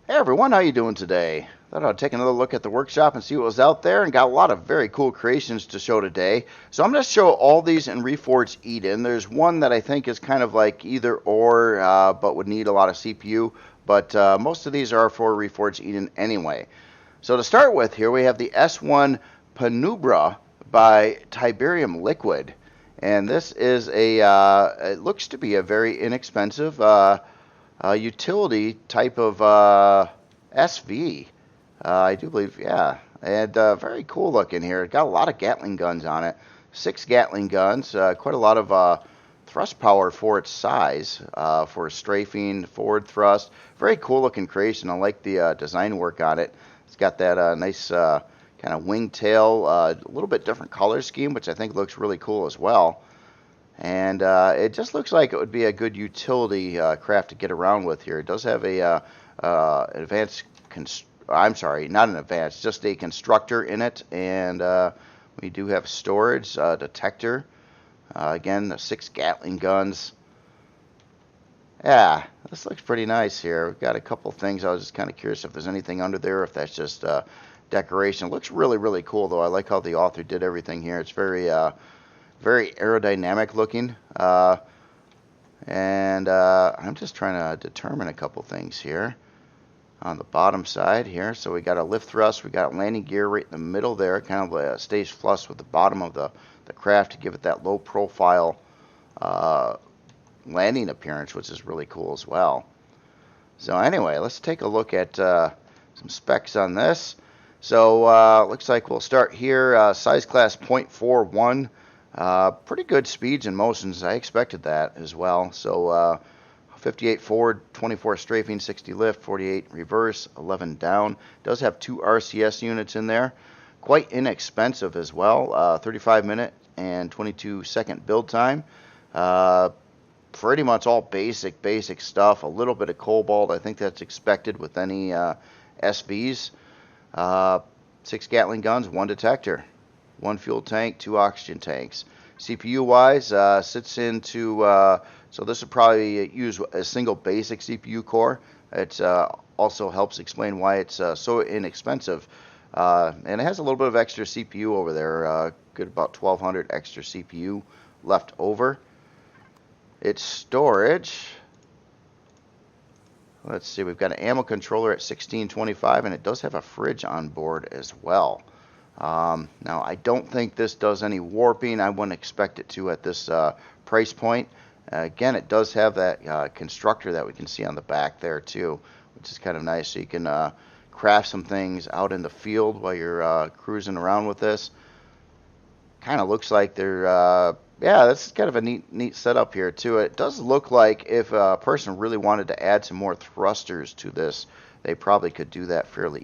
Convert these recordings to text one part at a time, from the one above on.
Hey everyone, how you doing today? Thought I'd take another look at the workshop and see what was out there, and got a lot of very cool creations to show today. So I'm going to show all these in Reforged Eden. There's one that I think is kind of like either or, but would need a lot of CPU. But most of these are for Reforged Eden anyway. So to start with, here we have the S1 Penumbra by TiberiumLiquid, and this is it looks to be a very inexpensive utility type of SV. I do believe, yeah. And very cool looking here. It got a lot of Gatling guns on it. 6 Gatling guns, quite a lot of thrust power for its size, for strafing, forward thrust. Very cool looking creation. I like the design work on it. It's got that nice kind of wingtail, a little bit different color scheme, which I think looks really cool as well. And it just looks like it would be a good utility craft to get around with here. It does have a advanced, I'm sorry, not an advanced, just a constructor in it, and we do have storage, detector. Again, the 6 Gatling guns. Yeah, this looks pretty nice here. We've got a couple things. I was just kind of curious if there's anything under there, if that's just decoration. It looks really, really cool, though. I like how the author did everything here. It's very very aerodynamic looking, and I'm just trying to determine a couple things here on the bottom side here. So we got a lift thrust, we got landing gear right in the middle there, kind of stays flush with the bottom of the craft to give it that low profile landing appearance, which is really cool as well. So anyway, let's take a look at some specs on this. So looks like we'll start here, size class 0.41. Pretty good speeds and motions. I expected that as well. So 58 forward, 24 strafing, 60 lift, 48 reverse, 11 down. Does have 2 RCS units in there. Quite inexpensive as well. 35-minute and 22-second build time. Pretty much all basic stuff. A little bit of cobalt. I think that's expected with any SVs. 6 Gatling guns, 1 detector. 1 fuel tank, 2 oxygen tanks. CPU-wise, sits into, so this would probably use a single basic CPU core. It also helps explain why it's so inexpensive. And it has a little bit of extra CPU over there, good about 1200 extra CPU left over. Its storage, let's see, we've got an ammo controller at 1625, and it does have a fridge on board as well. Now, I don't think this does any warping. I wouldn't expect it to at this price point. Again, it does have that constructor that we can see on the back there too, which is kind of nice. So you can craft some things out in the field while you're cruising around with this. Kind of looks like they're, yeah, this is kind of a neat setup here too. It does look like if a person really wanted to add some more thrusters to this, they probably could do that fairly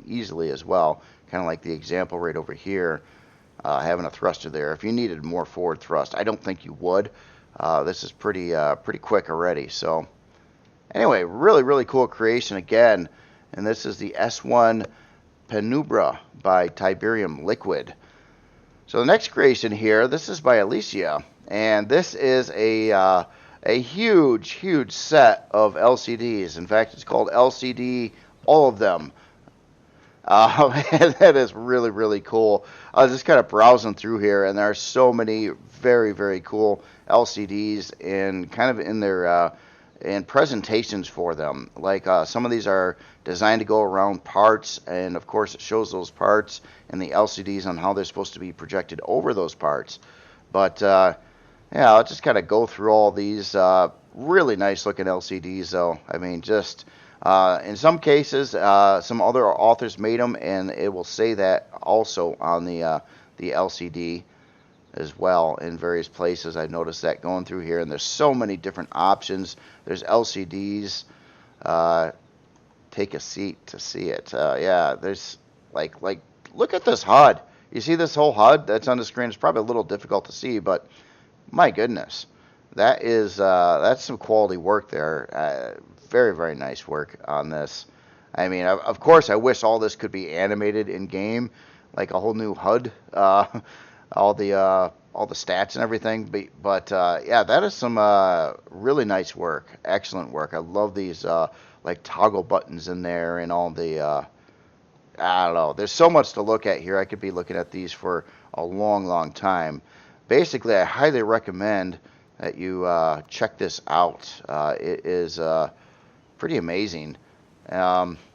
easily as well. Kind of like the example right over here, having a thruster there. If you needed more forward thrust, I don't think you would. This is pretty quick already. So anyway, really cool creation again. And this is the S1 Penumbra by TiberiumLiquid. So the next creation here, this is by Alicia, and this is a huge set of LCDs. In fact, it's called LCD all of them. And that is really cool. I was just kind of browsing through here, and there are so many very cool LCDs and kind of in their and presentations for them. Like some of these are designed to go around parts, and of course it shows those parts and the LCDs on how they're supposed to be projected over those parts. But yeah, I'll just kind of go through all these really nice looking LCDs though. I mean, just in some cases, some other authors made them, and it will say that also on the LCD as well in various places. I've noticed that going through here, and there's so many different options. There's LCDs. Take a seat to see it. Yeah, there's like look at this HUD. You see this whole HUD that's on the screen? It's probably a little difficult to see, but my goodness, that is that's some quality work there. Very nice work on this. I mean, of course, I wish all this could be animated in game, like a whole new HUD. All the all the stats and everything. But yeah, that is some really nice work, excellent work. I love these like toggle buttons in there and all the I don't know. There's so much to look at here. I could be looking at these for a long, long time. Basically, I highly recommend that you check this out. It is pretty amazing.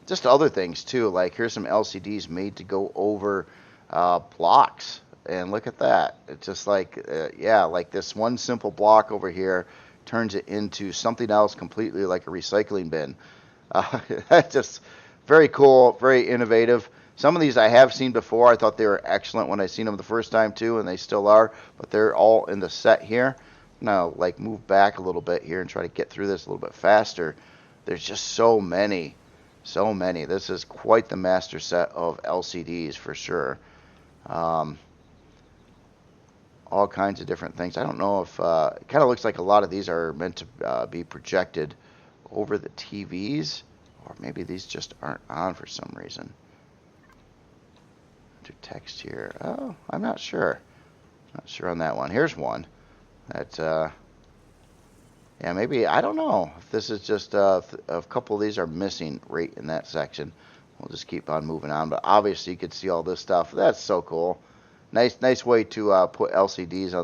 Just other things too, like here's some LCDs made to go over blocks, and look at that. It's just like yeah, like this one simple block over here turns it into something else completely, like a recycling bin. That's just very cool, very innovative. Some of these I have seen before. I thought they were excellent when I seen them the first time too, and they still are, but they're all in the set here. Now, like, move back a little bit here and try to get through this a little bit faster. There's just so many. So many. This is quite the master set of LCDs for sure. All kinds of different things. I don't know if it kind of looks like a lot of these are meant to be projected over the TVs, or maybe these just aren't on for some reason. Enter text here. Oh, I'm not sure. Not sure on that one. Here's one. That yeah, maybe, I don't know if this is just a couple of these are missing right in that section. We'll just keep on moving on, but obviously you can see all this stuff. That's so cool. Nice way to put LCDs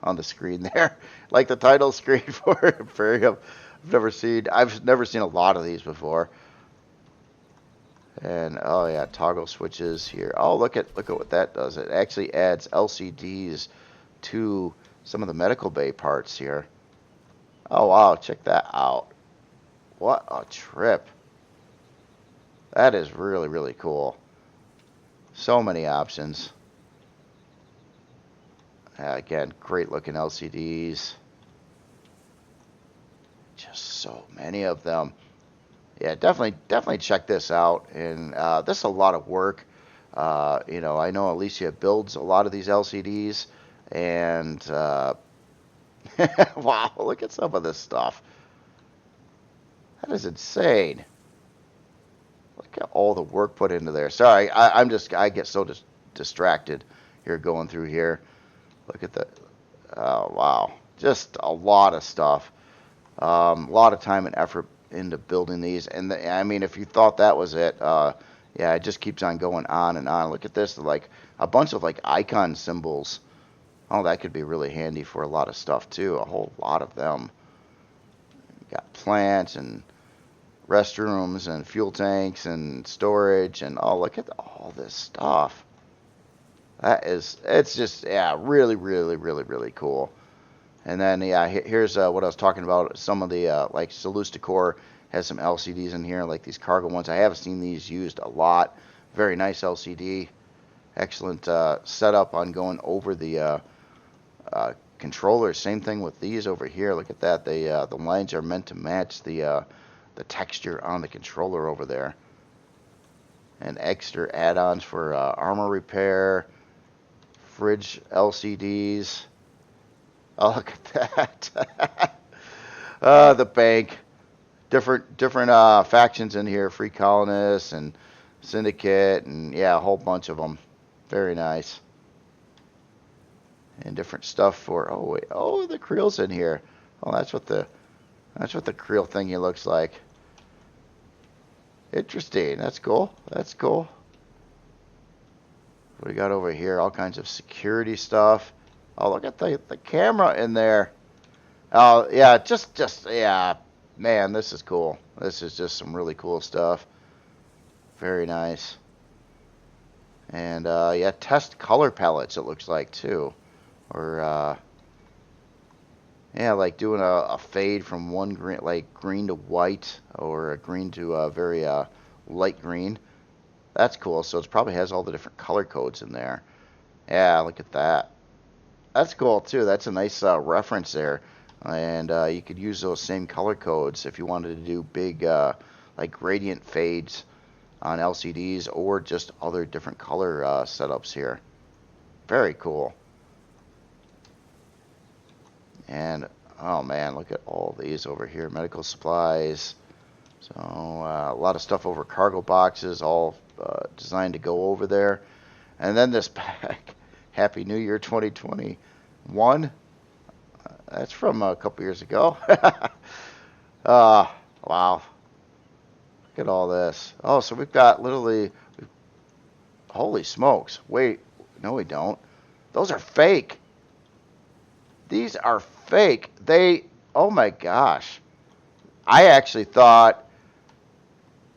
on the screen there, like the title screen for Empyrion. I've never seen a lot of these before. And oh yeah, toggle switches here. Oh, look at what that does. It actually adds LCDs to some of the medical bay parts here. Oh wow, check that out. What a trip. That is really, really cool. So many options. Again, great looking LCDs. Just so many of them. Yeah, definitely check this out. And this is a lot of work. You know, I know Alicia builds a lot of these LCDs, and wow, look at some of this stuff. That is insane. Look at all the work put into there. Sorry, I get so distracted here going through here. Look at the, oh wow, just a lot of stuff. A lot of time and effort into building these. And I mean, if you thought that was it, yeah, it just keeps on going on and on. Look at this, like a bunch of like icon symbols. Oh, that could be really handy for a lot of stuff too. A whole lot of them. You got plants and restrooms and fuel tanks and storage, and oh, look at all this stuff. It's just, yeah, really, really, really, really cool. And then, yeah, here's what I was talking about. Some of the, like, Salus Decor has some LCDs in here, like these cargo ones. I have seen these used a lot. Very nice LCD. Excellent setup on going over the controllers. Same thing with these over here. Look at that. They the lines are meant to match the texture on the controller over there. And extra add-ons for armor repair, fridge LCDs. Oh, look at that. The bank. Different factions in here. Free Colonists and Syndicate, and yeah, a whole bunch of them. Very nice. And different stuff for, oh wait, oh, the Creel's in here. Oh, that's what the Creel thingy looks like. Interesting. That's cool. That's cool. What do we got over here? All kinds of security stuff. Oh, look at the camera in there. Oh, yeah, just yeah. Man, this is cool. This is just some really cool stuff. Very nice. And yeah, test color palettes, it looks like too. Or yeah, like doing a fade from one green, like green to white, or a green to a very light green. That's cool. So it probably has all the different color codes in there. Yeah, look at that. That's cool too. That's a nice reference there. And you could use those same color codes if you wanted to do big like gradient fades on LCDs, or just other different color setups here. Very cool. And oh man, look at all these over here. Medical supplies. So a lot of stuff over cargo boxes, all designed to go over there. And then this pack, Happy New Year 2020. One. That's from a couple years ago. uh, wow. Look at all this. Oh, so we've got literally, holy smokes. Wait, no we don't. Those are fake. These are fake. Oh my gosh. I actually thought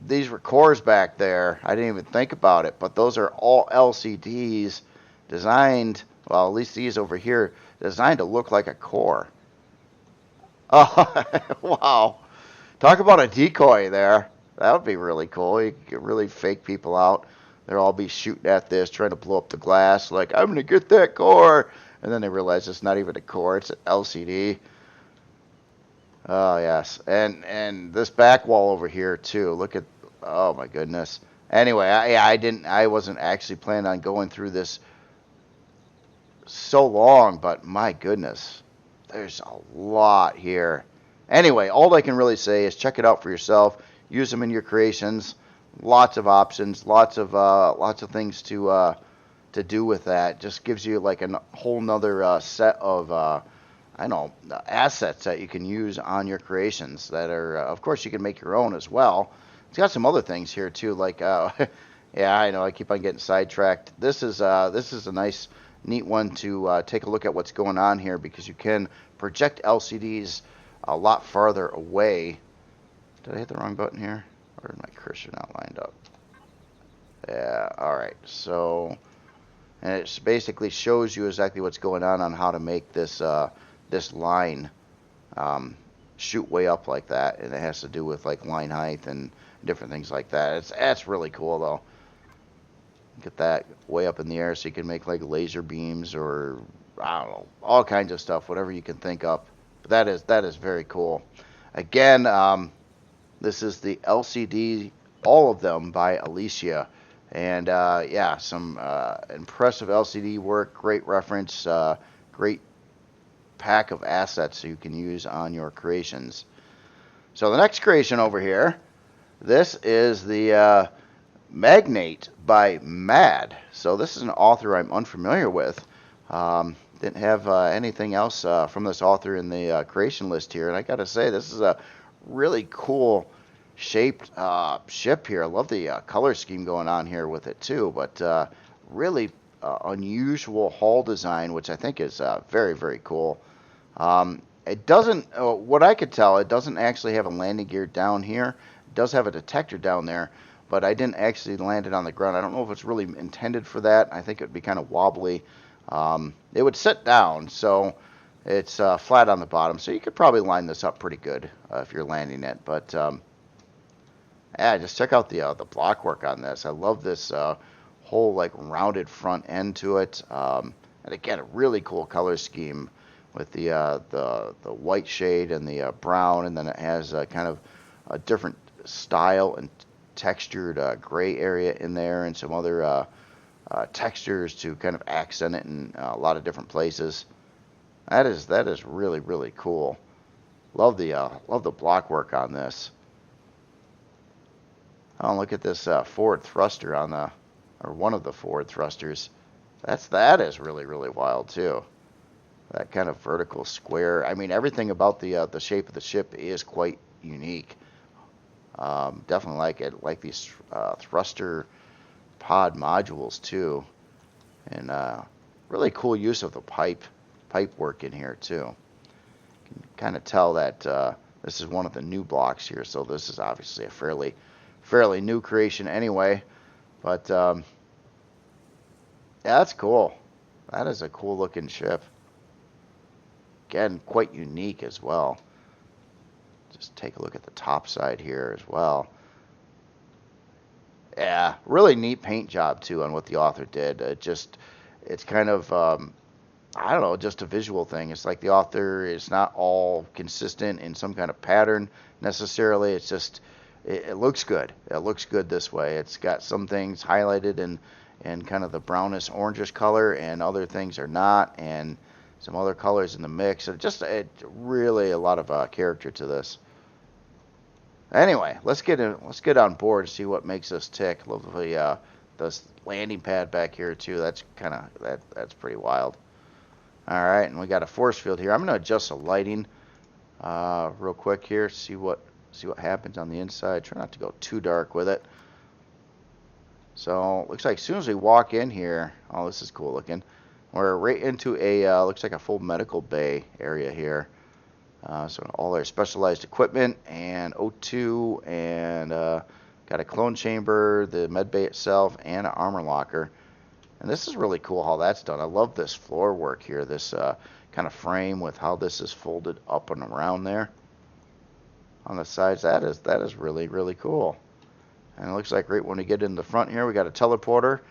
these were cores back there. I didn't even think about it, but those are all LCDs designed, well, at least these over here, designed to look like a core. Oh, wow. Talk about a decoy there. That would be really cool. You could really fake people out. They'll all be shooting at this, trying to blow up the glass, like, I'm going to get that core. And then they realize it's not even a core, it's an LCD. Oh, yes. And this back wall over here, too. Look at, oh, my goodness. Anyway, I wasn't actually planning on going through this so long, but my goodness, there's a lot here. Anyway, all I can really say is check it out for yourself. Use them in your creations. Lots of options, lots of things to do with that. Just gives you like a whole nother set of I know assets that you can use on your creations. That are, of course, you can make your own as well. It's got some other things here too, like yeah, I know I keep on getting sidetracked. This is a nice, neat one to take a look at what's going on here, because you can project LCDs a lot farther away. Did I hit the wrong button here? Or is my cursor not lined up? Yeah, alright. So, and it basically shows you exactly what's going on how to make this this line shoot way up like that. And it has to do with like line height and different things like that. That's really cool though. Get that way up in the air so you can make like laser beams or I don't know, all kinds of stuff, whatever you can think up. But that is very cool. Again, this is the LCD, all of them by Alicia. And yeah, some impressive LCD work, great reference, great pack of assets so you can use on your creations. So the next creation over here, this is the Magnate by Mad. So this is an author I'm unfamiliar with. Didn't have anything else from this author in the creation list here. And I got to say, this is a really cool shaped ship here. I love the color scheme going on here with it too. But really unusual hull design, which I think is very, very cool. It doesn't, what I could tell, it doesn't actually have a landing gear down here. It does have a detector down there, but I didn't actually land it on the ground. I don't know if it's really intended for that. I think it would be kind of wobbly. It would sit down, so it's flat on the bottom. So you could probably line this up pretty good if you're landing it. But yeah, just check out the block work on this. I love this whole like rounded front end to it. And again, a really cool color scheme with the white shade and the brown, and then it has kind of a different style and textured gray area in there, and some other textures to kind of accent it in a lot of different places. That is really, really cool. Love the block work on this. Oh, look at this forward thruster on the, or one of the forward thrusters. That is really, really wild too. That kind of vertical square. I mean, everything about the shape of the ship is quite unique. Definitely like it. Like these thruster pod modules too, and really cool use of the pipe work in here too. You can kind of tell that this is one of the new blocks here, so this is obviously a fairly new creation anyway. But yeah, that's cool. That is a cool looking ship. Again, quite unique as well. Just take a look at the top side here as well. Yeah, really neat paint job too on what the author did. It's kind of I don't know, just a visual thing. It's like the author is not all consistent in some kind of pattern necessarily. It's just it looks good. It looks good this way. It's got some things highlighted in kind of the brownish orangish color, and other things are not, and some other colors in the mix. It really a lot of character to this. Anyway, let's get on board and see what makes us tick. Lovely this landing pad back here too. That's pretty wild. All right, and we got a force field here. I'm going to adjust the lighting real quick here. See what happens on the inside. Try not to go too dark with it. So looks like as soon as we walk in here, oh, this is cool looking. We're right into a looks like a full medical bay area here. So all our specialized equipment and O2 and got a clone chamber, the med bay itself, and an armor locker. And this is really cool how that's done. I love this floor work here, this kind of frame with how this is folded up and around there on the sides. That is really, really cool. And it looks like right when we get in the front here, we got a teleporter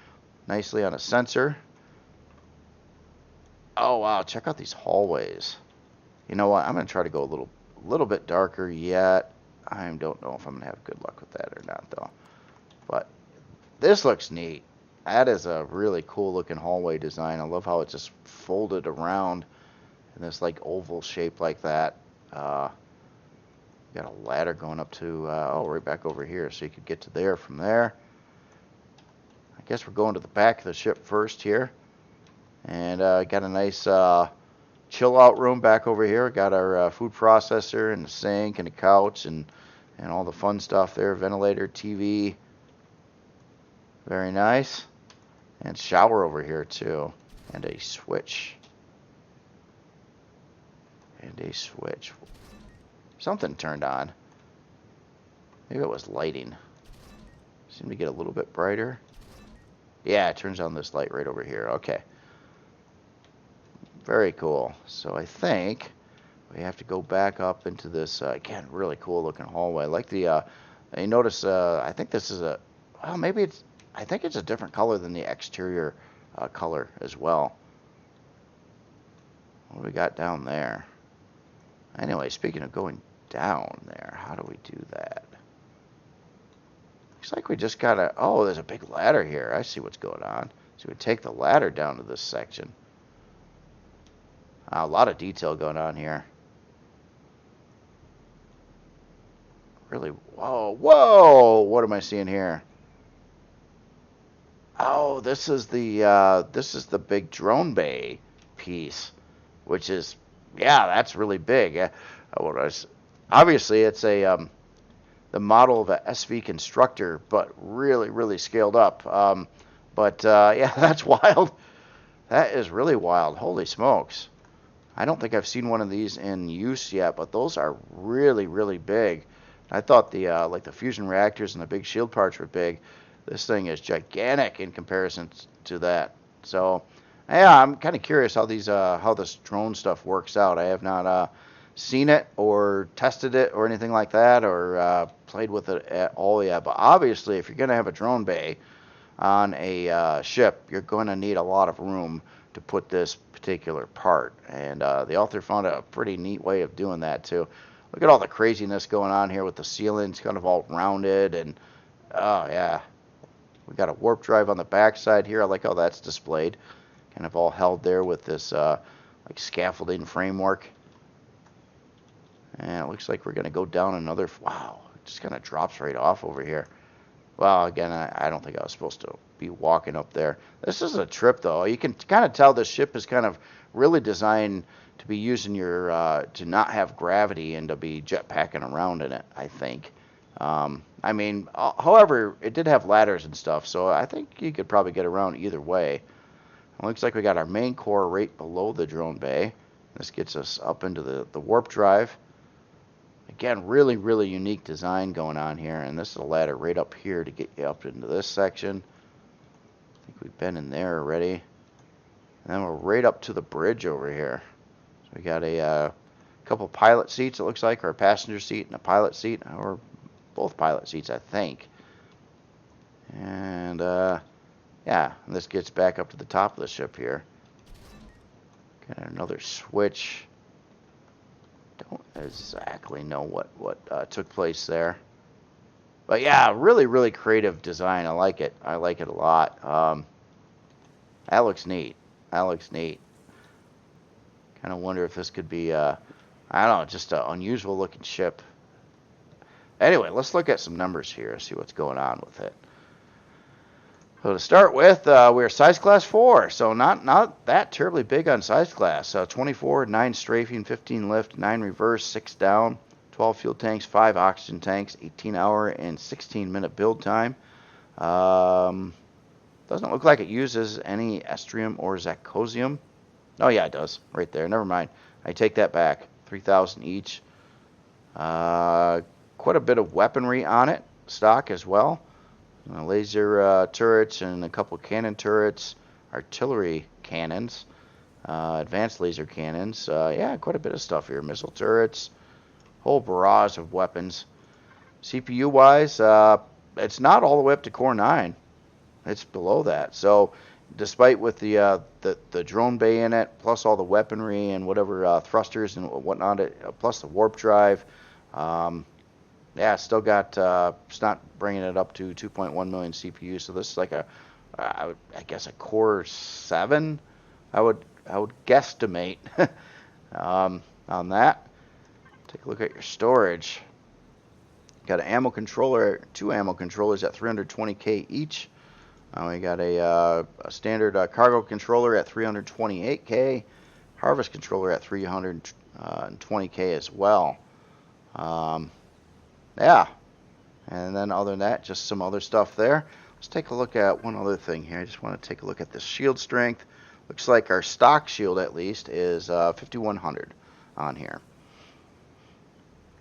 nicely on a sensor. Oh wow, check out these hallways. You know what? I'm going to try to go a little bit darker yet. I don't know if I'm going to have good luck with that or not though. But this looks neat. That is a really cool looking hallway design. I love how it's just folded around in this like oval shape like that. Got a ladder going up to, right back over here, so you could get to there from there. I guess we're going to the back of the ship first here. And got a nice chill out room back over here. Got our food processor and the sink and a couch and all the fun stuff there. Ventilator, TV. Very nice. And shower over here too. And a switch. Something turned on. Maybe it was lighting. Seemed to get a little bit brighter. Yeah, it turns on this light right over here. Okay. Very cool. So I think we have to go back up into this, again, really cool looking hallway. I like the, you notice, I think this is a, well, maybe it's, I think it's a different color than the exterior color as well. What do we got down there? Anyway, speaking of going down there, how do we do that? Looks like we just gotta, oh, there's a big ladder here. I see what's going on. So we take the ladder down to this section. A lot of detail going on here. Really, whoa, what am I seeing here? Oh, this is the big drone bay piece, which is, yeah, that's really big. Obviously, it's a the model of a SV constructor, but really, really scaled up. Yeah, that's wild. That is really wild. Holy smokes. I don't think I've seen one of these in use yet, but those are really, really big. I thought the like the fusion reactors and the big shield parts were big. This thing is gigantic in comparison to that. So, yeah, I'm kind of curious how these how this drone stuff works out. I have not seen it or tested it or anything like that, or played with it at all yet. But obviously, if you're going to have a drone bay on a ship, you're going to need a lot of room to put this particular part. And the author found a pretty neat way of doing that too. Look at all the craziness going on here with the ceilings kind of all rounded, and oh yeah. We got a warp drive on the back side here. I like how that's displayed. Kind of all held there with this like scaffolding framework. And it looks like we're going to go down another, wow, it just kind of drops right off over here. Well, again, I don't think I was supposed to be walking up there. This is a trip, though. You can kind of tell this ship is kind of really designed to be using your, to not have gravity and to be jetpacking around in it, I think. I mean, however, it did have ladders and stuff, so I think you could probably get around either way. It looks like we got our main core right below the drone bay. This gets us up into the warp drive. Again, really, really unique design going on here, and this is a ladder right up here to get you up into this section. I think we've been in there already. And then we're right up to the bridge over here. So we got a couple pilot seats, it looks like, or a passenger seat and a pilot seat, or both pilot seats, I think. And yeah, and this gets back up to the top of the ship here. Got another switch. Don't exactly know what took place there. But yeah, really, really creative design. I like it. I like it a lot. That looks neat. That looks neat. Kind of wonder if this could be, I don't know, just an unusual looking ship. Anyway, let's look at some numbers here and see what's going on with it. So to start with, we're size class 4, so not that terribly big on size class. 24, 9 strafing, 15 lift, 9 reverse, 6 down, 12 fuel tanks, 5 oxygen tanks, 18-hour and 16-minute build time. Doesn't look like it uses any estrium or zirconium. Oh yeah, it does. Right there. Never mind. I take that back. 3,000 each. Quite a bit of weaponry on it. Stock as well. Laser turrets and a couple cannon turrets. Artillery cannons. Advanced laser cannons. Yeah, quite a bit of stuff here. Missile turrets. Whole barrage of weapons. CPU-wise, it's not all the way up to Core 9. It's below that. So despite with the drone bay in it, plus all the weaponry and whatever thrusters and whatnot, plus the warp drive, yeah, still got, it's not bringing it up to 2.1 million CPU. So this is like I guess a Core 7, I would guesstimate on that. Take a look at your storage. Got an ammo controller, 2 ammo controllers at 320K each. We got a standard cargo controller at 328K, harvest controller at 320K as well. Yeah, and then other than that, just some other stuff there. Let's take a look at one other thing here. I just want to take a look at the shield strength. Looks like our stock shield at least is 5,100 on here.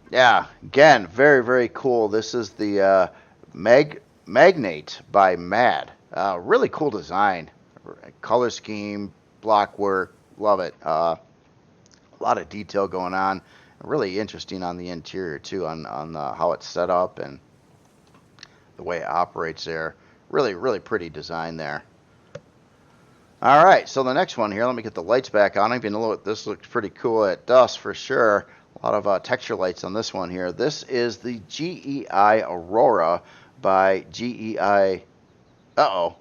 Yeah, again, very, very cool. This is the Magnate by Mad. Really cool design. Color scheme, block work, love it. A lot of detail going on. Really interesting on the interior too, on how it's set up and the way it operates there. Really, really pretty design there. All right, so the next one here, let me get the lights back on. Even though this looks pretty cool at dusk for sure. A lot of texture lights on this one here. This is the GEI Aurora by GEI. Uh-oh.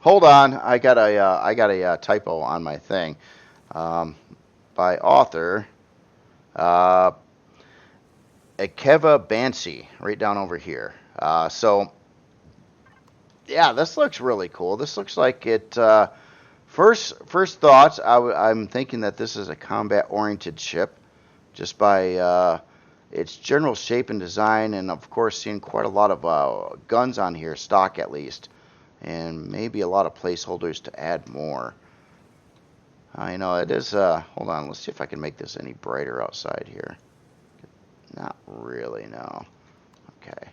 Hold on. I got a typo on my thing. By author Akeva Bansi, right down over here. So yeah, this looks really cool. This looks like it. First thoughts, I'm thinking that this is a combat-oriented ship, just by its general shape and design, and of course seeing quite a lot of guns on here, stock at least, and maybe a lot of placeholders to add more. You know, it is, hold on, let's see if I can make this any brighter outside here. Not really, no. Okay.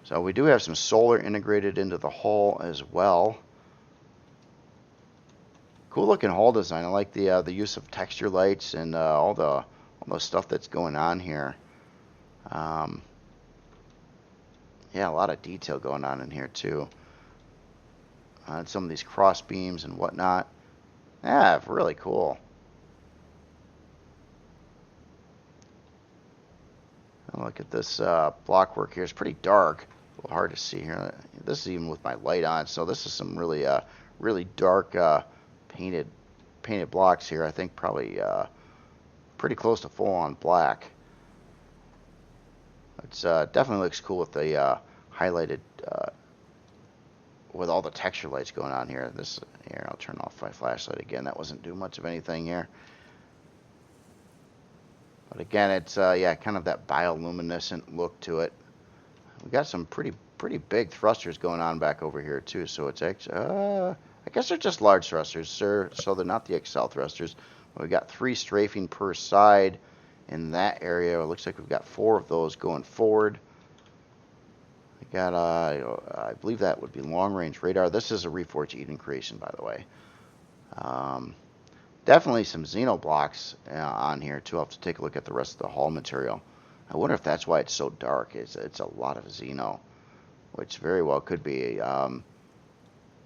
So we do have some solar integrated into the hull as well. Cool looking hull design. I like the use of texture lights and all the stuff that's going on here. Yeah, a lot of detail going on in here too. Some of these cross beams and whatnot. Yeah, really cool. Look at this block work here. It's pretty dark. A little hard to see here. This is even with my light on. So this is some really really dark painted blocks here. I think probably pretty close to full on black. It's definitely looks cool with the highlighted with all the texture lights going on here. Here, I'll turn off my flashlight again. That wasn't doing much of anything here. But again, it's yeah, kind of that bioluminescent look to it. We got some pretty big thrusters going on back over here too. So it's actually I guess they're just large thrusters, sir. So they're not the XL thrusters. We got 3 strafing per side in that area. It looks like we've got 4 of those going forward. We got I believe that would be long range radar. This is a Reforged Eden creation, by the way. Definitely some Xeno blocks on here too. I'll have to take a look at the rest of the hull material. I wonder if that's why it's so dark. It's a lot of Xeno, which very well could be.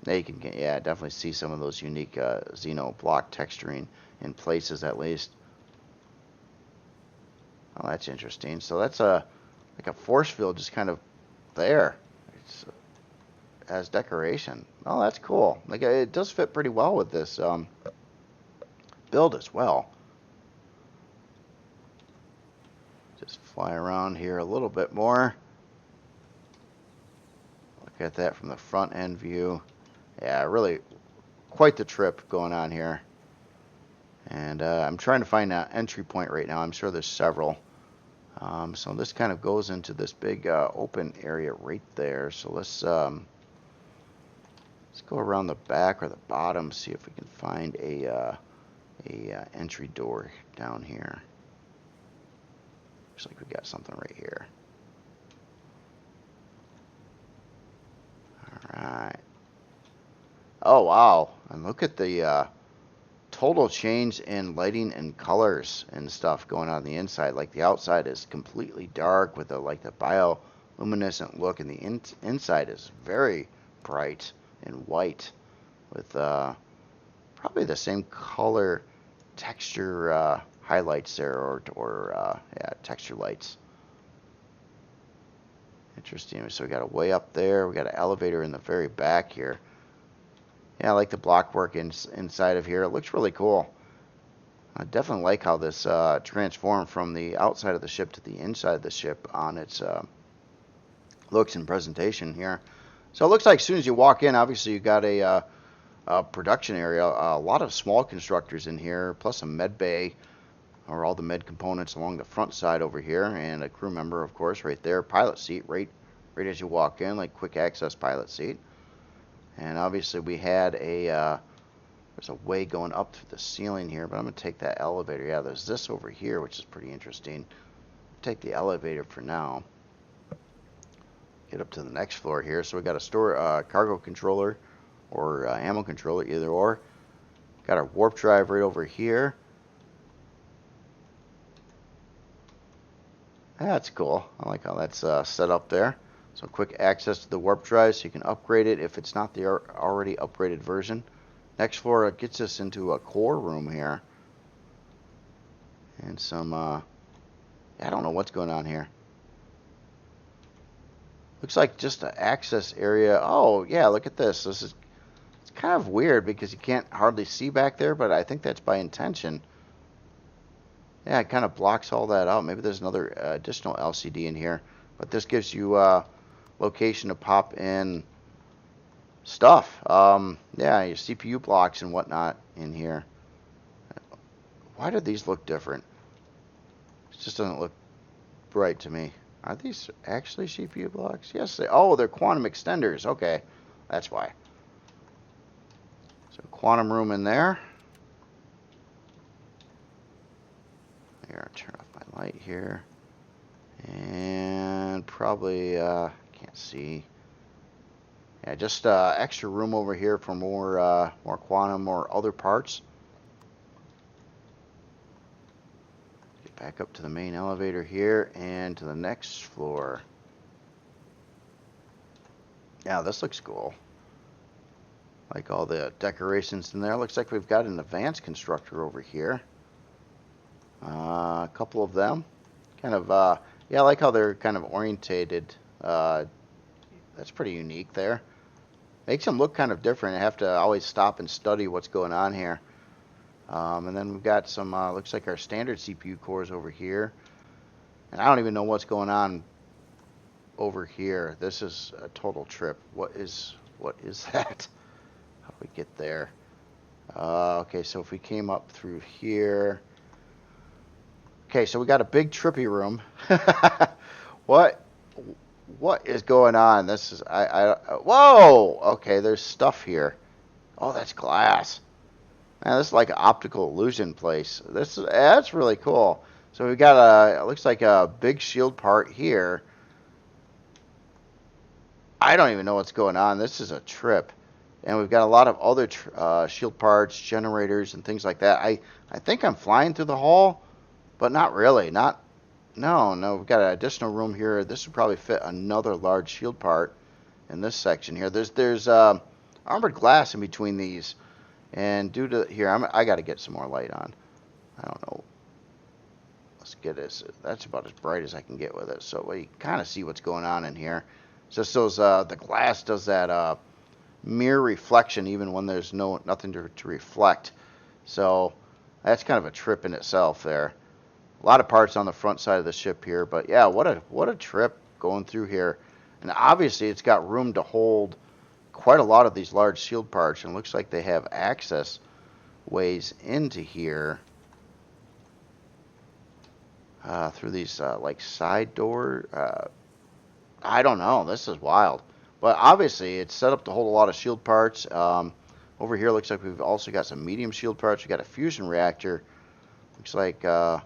Now you can yeah, definitely see some of those unique Xeno block texturing in places at least. Oh, that's interesting. So that's like a force field just kind of there. It's as decoration. Oh, that's cool. Like it does fit pretty well with this build as well. Just fly around here a little bit more. Look at that from the front end view. Yeah, really quite the trip going on here. And I'm trying to find an entry point right now. I'm sure there's several. So this kind of goes into this big open area right there. So let's go around the back or the bottom, see if we can find a entry door down here. Looks like we got something right here. All right. Oh wow! And look at the total change in lighting and colors and stuff going on the inside. Like the outside is completely dark with the bioluminescent look, and the inside is very bright and white with probably the same color texture highlights there, or yeah, texture lights. Interesting. So we got a way up there. We got an elevator in the very back here. Yeah, I like the blockwork inside of here. It looks really cool. I definitely like how this transformed from the outside of the ship to the inside of the ship on its looks and presentation here. So it looks like as soon as you walk in, obviously you got a production area. A lot of small constructors in here, plus a med bay, or all the med components along the front side over here, and a crew member, of course, right there. Pilot seat right as you walk in, like quick access pilot seat. And obviously we had there's a way going up through the ceiling here, but I'm going to take that elevator. Yeah, there's this over here, which is pretty interesting. Take the elevator for now. Get up to the next floor here. So we got a cargo controller or ammo controller, either or. Got our warp drive right over here. That's cool. I like how that's set up there. So quick access to the warp drive, so you can upgrade it if it's not the already upgraded version. Next floor gets us into a core room here. And some, I don't know what's going on here. Looks like just an access area. Oh, yeah, look at this. It's kind of weird because you can't hardly see back there, but I think that's by intention. Yeah, it kind of blocks all that out. Maybe there's another additional LCD in here. But this gives you location to pop in stuff. Yeah, your CPU blocks and whatnot in here. Why do these look different? It just doesn't look right to me. Are these actually CPU blocks? Yes, they're quantum extenders. Okay, that's why. So quantum room in there. Here, turn off my light here. And probably, can't see. Yeah, just extra room over here for more quantum or other parts. Get back up to the main elevator here and to the next floor. Yeah, this looks cool. Like all the decorations in there. Looks like we've got an advanced constructor over here. A couple of them. Kind of, yeah, I like how they're kind of orientated. That's pretty unique there. Makes them look kind of different. I have to always stop and study what's going on here. And then we've got some, looks like our standard CPU cores over here. And I don't even know what's going on over here. This is a total trip. What is that? How do we get there? Okay, so if we came up through here. Okay, so we got a big trippy room. What is going on? This is whoa! Okay, there's stuff here. Oh, that's glass. Man, this is like an optical illusion place. That's really cool. So we got it looks like a big shield part here. I don't even know what's going on. This is a trip. And we've got a lot of other shield parts, generators, and things like that. I think I'm flying through the hall, but not really. No, we've got an additional room here. This would probably fit another large shield part in this section here. There's armored glass in between these. And due to here, I got to get some more light on. I don't know. Let's get this. That's about as bright as I can get with it. So we kind of see what's going on in here. Just those the glass does that mirror reflection even when there's nothing to reflect. So that's kind of a trip in itself there. A lot of parts on the front side of the ship here, but yeah, what a trip going through here. And obviously it's got room to hold quite a lot of these large shield parts, and it looks like they have access ways into here through these like side door. I don't know. This is wild. But obviously it's set up to hold a lot of shield parts. Over here looks like we've also got some medium shield parts. We've got a fusion reactor. Looks like down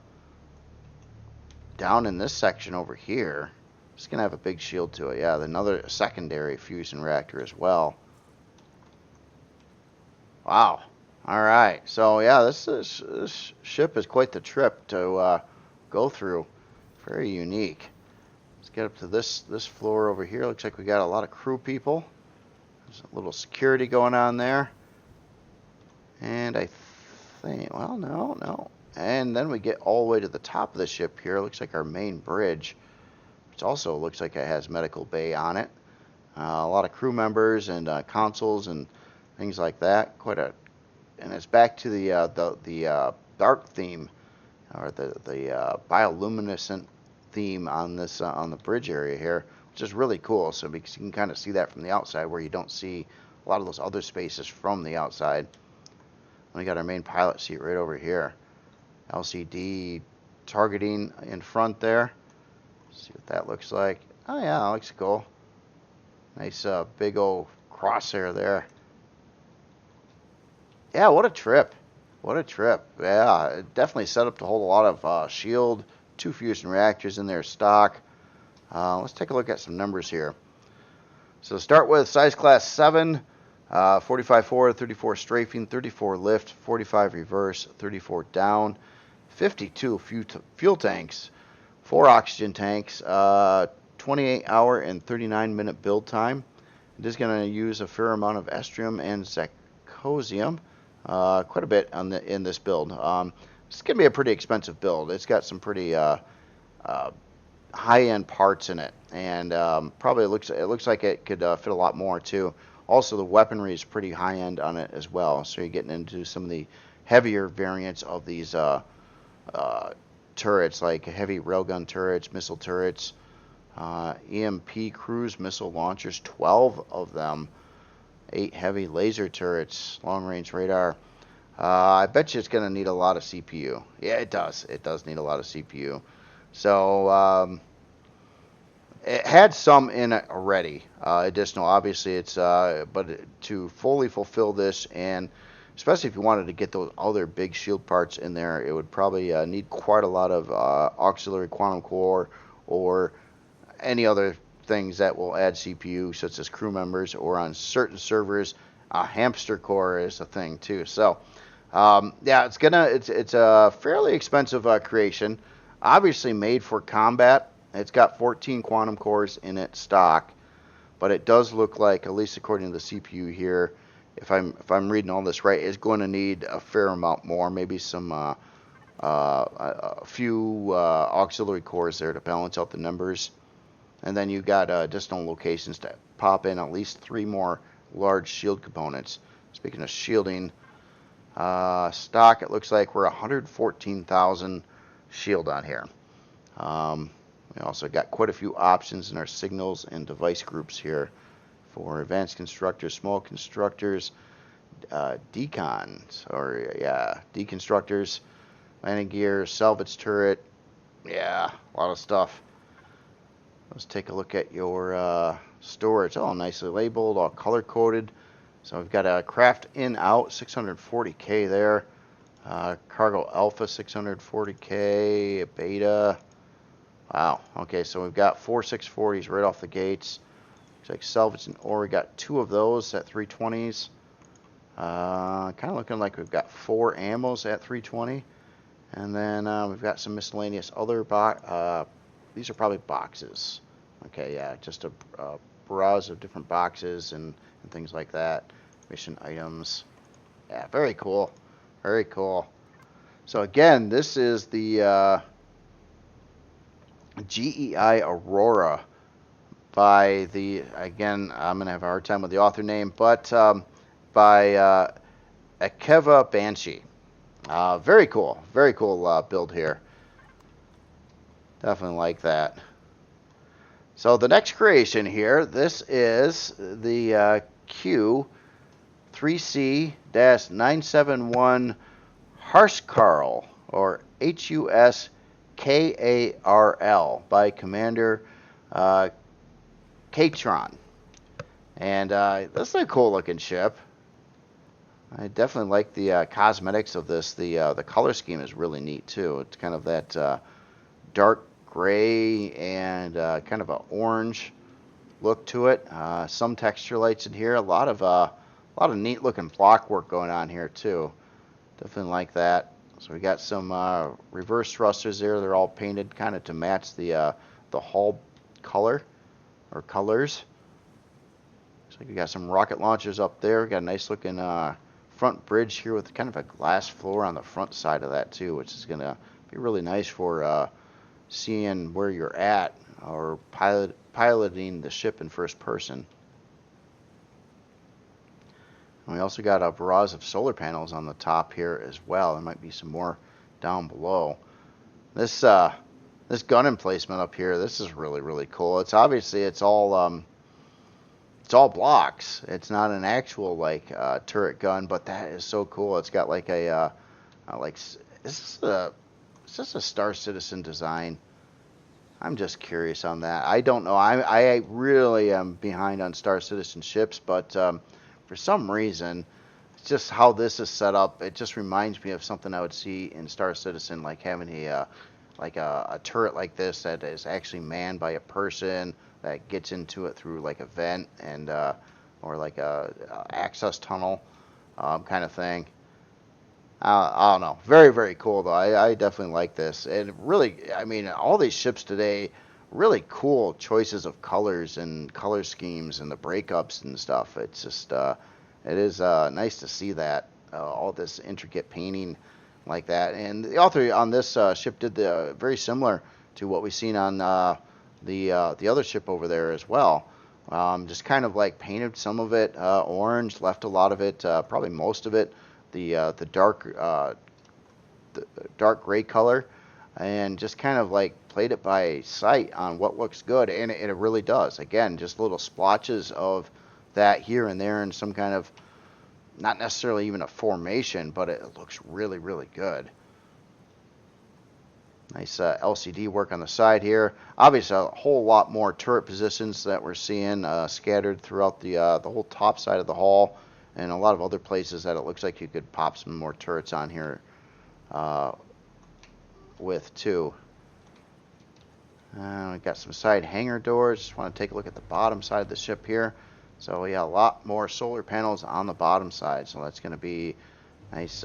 in this section over here, it's going to have a big shield to it. Yeah, another secondary fusion reactor as well. Wow. All right. So, yeah, this ship is quite the trip to go through. Very unique. Let's get up to this floor over here. Looks like we got a lot of crew people. There's a little security going on there. And I think, well, no. And then we get all the way to the top of the ship here. Looks like our main bridge, which also looks like it has medical bay on it. A lot of crew members and consoles and things like that. And it's back to the dark theme, or the bioluminescent theme on this on the bridge area here, which is really cool. So because you can kind of see that from the outside, where you don't see a lot of those other spaces from the outside. We got our main pilot seat right over here. LCD targeting in front there. Let's see what that looks like. Oh yeah, that looks cool. Nice big old crosshair there. Yeah, what a trip. What a trip. Yeah, it definitely set up to hold a lot of shield, 2 fusion reactors in their stock. Let's take a look at some numbers here. So start with size class 7, 45 forward, 34 strafing, 34 lift, 45 reverse, 34 down, 52 fuel tanks, 4 oxygen tanks, 28-hour and 39-minute build time. It is going to use a fair amount of estrium and zirconium, quite a bit in this build. It's going to be a pretty expensive build. It's got some pretty high-end parts in it, and probably it looks like it could fit a lot more too. Also, the weaponry is pretty high-end on it as well, so you're getting into some of the heavier variants of these turrets, like heavy railgun turrets, missile turrets, EMP cruise missile launchers, 12 of them, 8 heavy laser turrets, long-range radar. I bet you it's going to need a lot of CPU. Yeah, it does. It does need a lot of CPU. So it had some in it already, additional. Obviously, it's but to fully fulfill this, and especially if you wanted to get those other big shield parts in there, it would probably need quite a lot of auxiliary quantum core or any other things that will add CPU, such as crew members, or on certain servers, hamster core is a thing too. So yeah, it's a fairly expensive creation. Obviously made for combat. It's got 14 quantum cores in its stock, but it does look like, at least according to the CPU here, if I'm reading all this right, it's going to need a fair amount more, maybe some a few auxiliary cores there to balance out the numbers, and then you got additional locations to pop in at least 3 more large shield components. Speaking of shielding, stock, it looks like we're 114,000 shield on here. We also got quite a few options in our signals and device groups here for advanced constructors, small constructors, deconstructors, landing gear, salvage turret. Yeah, a lot of stuff. Let's take a look at your storage. All nicely labeled, all color coded. So we've got a craft in out 640K there. Cargo Alpha 640K, Beta. Wow. Okay, so we've got 4 640s right off the gates. Looks like salvage and ore. We got 2 of those at 320s. Kind of looking like we've got 4 ammos at 320. And then we've got some miscellaneous other these are probably boxes. Okay, yeah, just a barrage of different boxes and things like that. Mission items. Yeah, very cool. Very cool. So again, this is the GEI Aurora by the, again, I'm going to have a hard time with the author name, but by Akeva Banshee. Very cool. Very cool build here. Definitely like that. So the next creation here, this is the Q3C-971 Huskarl, or Huskarl, by Commander Katron. And this is a cool looking ship. I definitely like the cosmetics of this. The color scheme is really neat too. It's kind of that dark gray and kind of an orange look to it. Some texture lights in here. A lot of neat looking block work going on here too. Definitely like that. So we got some reverse thrusters there. They're all painted kind of to match the hull color or colors. So we got some rocket launchers up there. We got a nice looking front bridge here with kind of a glass floor on the front side of that too, which is going to be really nice for seeing where you're at or piloting the ship in first person. And we also got a barrage of solar panels on the top here as well. There might be some more down below. This gun emplacement up here, this is really cool. It's obviously it's all blocks. It's not an actual like turret gun, but that is so cool. It's got like a is this a Star Citizen design? I'm just curious on that. I don't know. I really am behind on Star Citizen ships, but for some reason, it's just how this is set up. It just reminds me of something I would see in Star Citizen, like having a turret like this that is actually manned by a person that gets into it through like a vent and or like a access tunnel kind of thing. I don't know. Very cool though. I definitely like this. And really, I mean, all these ships today, really cool choices of colors and color schemes and the breakups and stuff. It's just it is nice to see that all this intricate painting like that. And the author on this ship did the very similar to what we've seen on the other ship over there as well. Just kind of like painted some of it orange, left a lot of it, probably most of it, the dark gray color, and just kind of like played it by sight on what looks good, and it really does. Again, just little splotches of that here and there, and some kind of not necessarily even a formation, but it looks really good. Nice LCD work on the side here. Obviously, a whole lot more turret positions that we're seeing scattered throughout the whole top side of the hull, and a lot of other places that it looks like you could pop some more turrets on here with too. We got some side hangar doors. Just want to take a look at the bottom side of the ship here. So yeah, a lot more solar panels on the bottom side. So that's going to be nice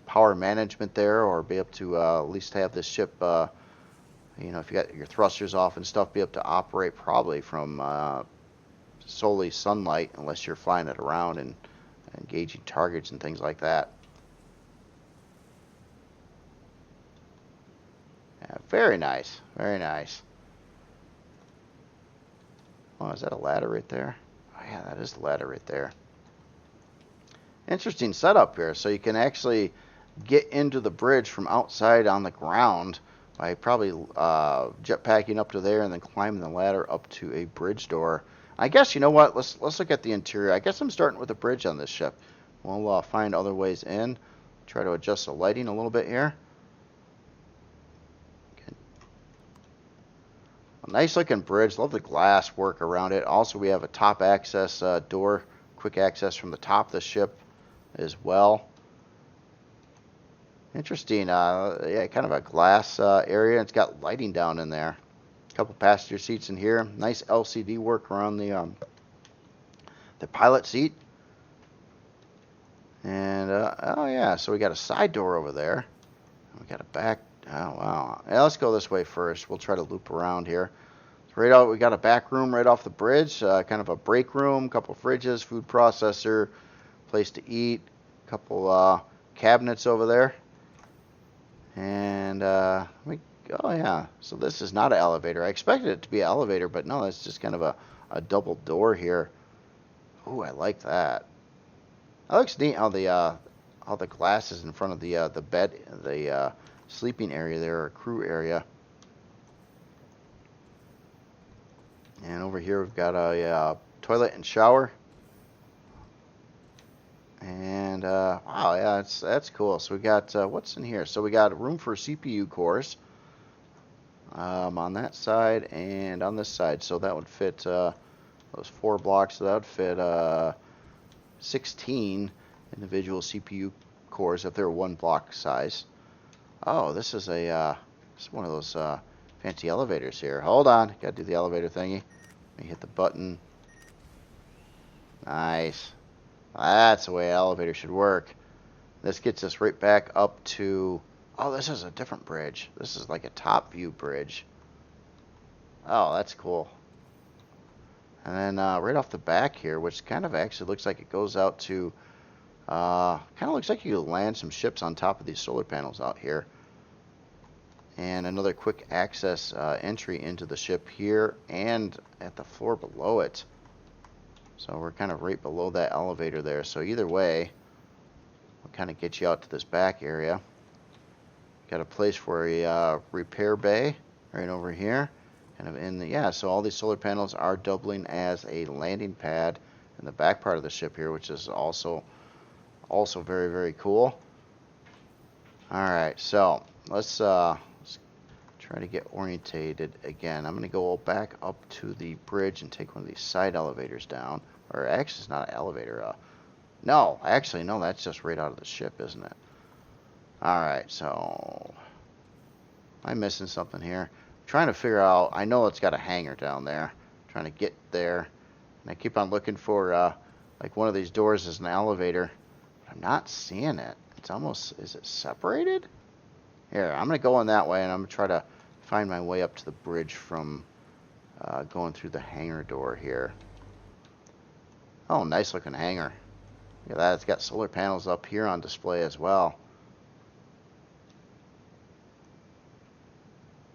power management there, or be able to at least have this ship, you know, if you got your thrusters off and stuff, be able to operate probably from solely sunlight, unless you're flying it around and engaging targets and things like that. Yeah, very nice. Oh, is that a ladder right there? Oh yeah, that is the ladder right there. Interesting setup here. So you can actually get into the bridge from outside on the ground by probably jetpacking up to there and then climbing the ladder up to a bridge door. I guess, you know what, let's look at the interior. I guess I'm starting with a bridge on this ship. We'll find other ways in. Try to adjust the lighting a little bit here. Okay. A nice looking bridge. Love the glass work around it. Also, we have a top access door, quick access from the top of the ship as well. Interesting, yeah, kind of a glass area. It's got lighting down in there. A couple passenger seats in here. Nice LCD work around the pilot seat. And oh yeah, so we got a side door over there. We got a back. Oh wow. Yeah, let's go this way first. We'll try to loop around here. So right out, we got a back room right off the bridge. Kind of a break room. Couple fridges, food processor, place to eat. Couple cabinets over there. And oh yeah, so this is not an elevator. I expected it to be an elevator, but no, it's just kind of a double door here. Ooh, I like that. That looks neat how the glass is in front of the bed, the sleeping area there, or crew area. over here we've got a toilet and shower. And wow, yeah, that's cool. So we got what's in here? So we got room for CPU cores on that side and on this side. So that would fit those 4 blocks. So that would fit 16 individual CPU cores if they're 1 block size. Oh, this is one of those fancy elevators here. Hold on, gotta do the elevator thingy. Let me hit the button. Nice. That's the way an elevator should work. This gets us right back up to... Oh, this is a different bridge. This is like a top view bridge. Oh, that's cool. And then right off the back here, which kind of actually looks like it goes out to... kind of looks like you could land some ships on top of these solar panels out here. And another quick access entry into the ship here and at the floor below it. So we're kind of right below that elevator there. So either way, we'll kind of get you out to this back area. Got a place for a repair bay right over here. Kind of in the, yeah, so all these solar panels are doubling as a landing pad in the back part of the ship here, which is also very, very cool. Alright, so let's try to get orientated again. I'm going to go back up to the bridge and take one of these side elevators down. Or actually, it's not an elevator. No, actually, no, that's just right out of the ship, isn't it? Alright, so... Am I missing something here? I'm trying to figure out... I know it's got a hangar down there. I'm trying to get there. And I keep on looking for, like, one of these doors is an elevator. But I'm not seeing it. It's almost... Is it separated? Here, I'm going to go in that way, and I'm going to try to find my way up to the bridge from going through the hangar door here. Oh, nice looking hangar. Look at that. It's got solar panels up here on display as well.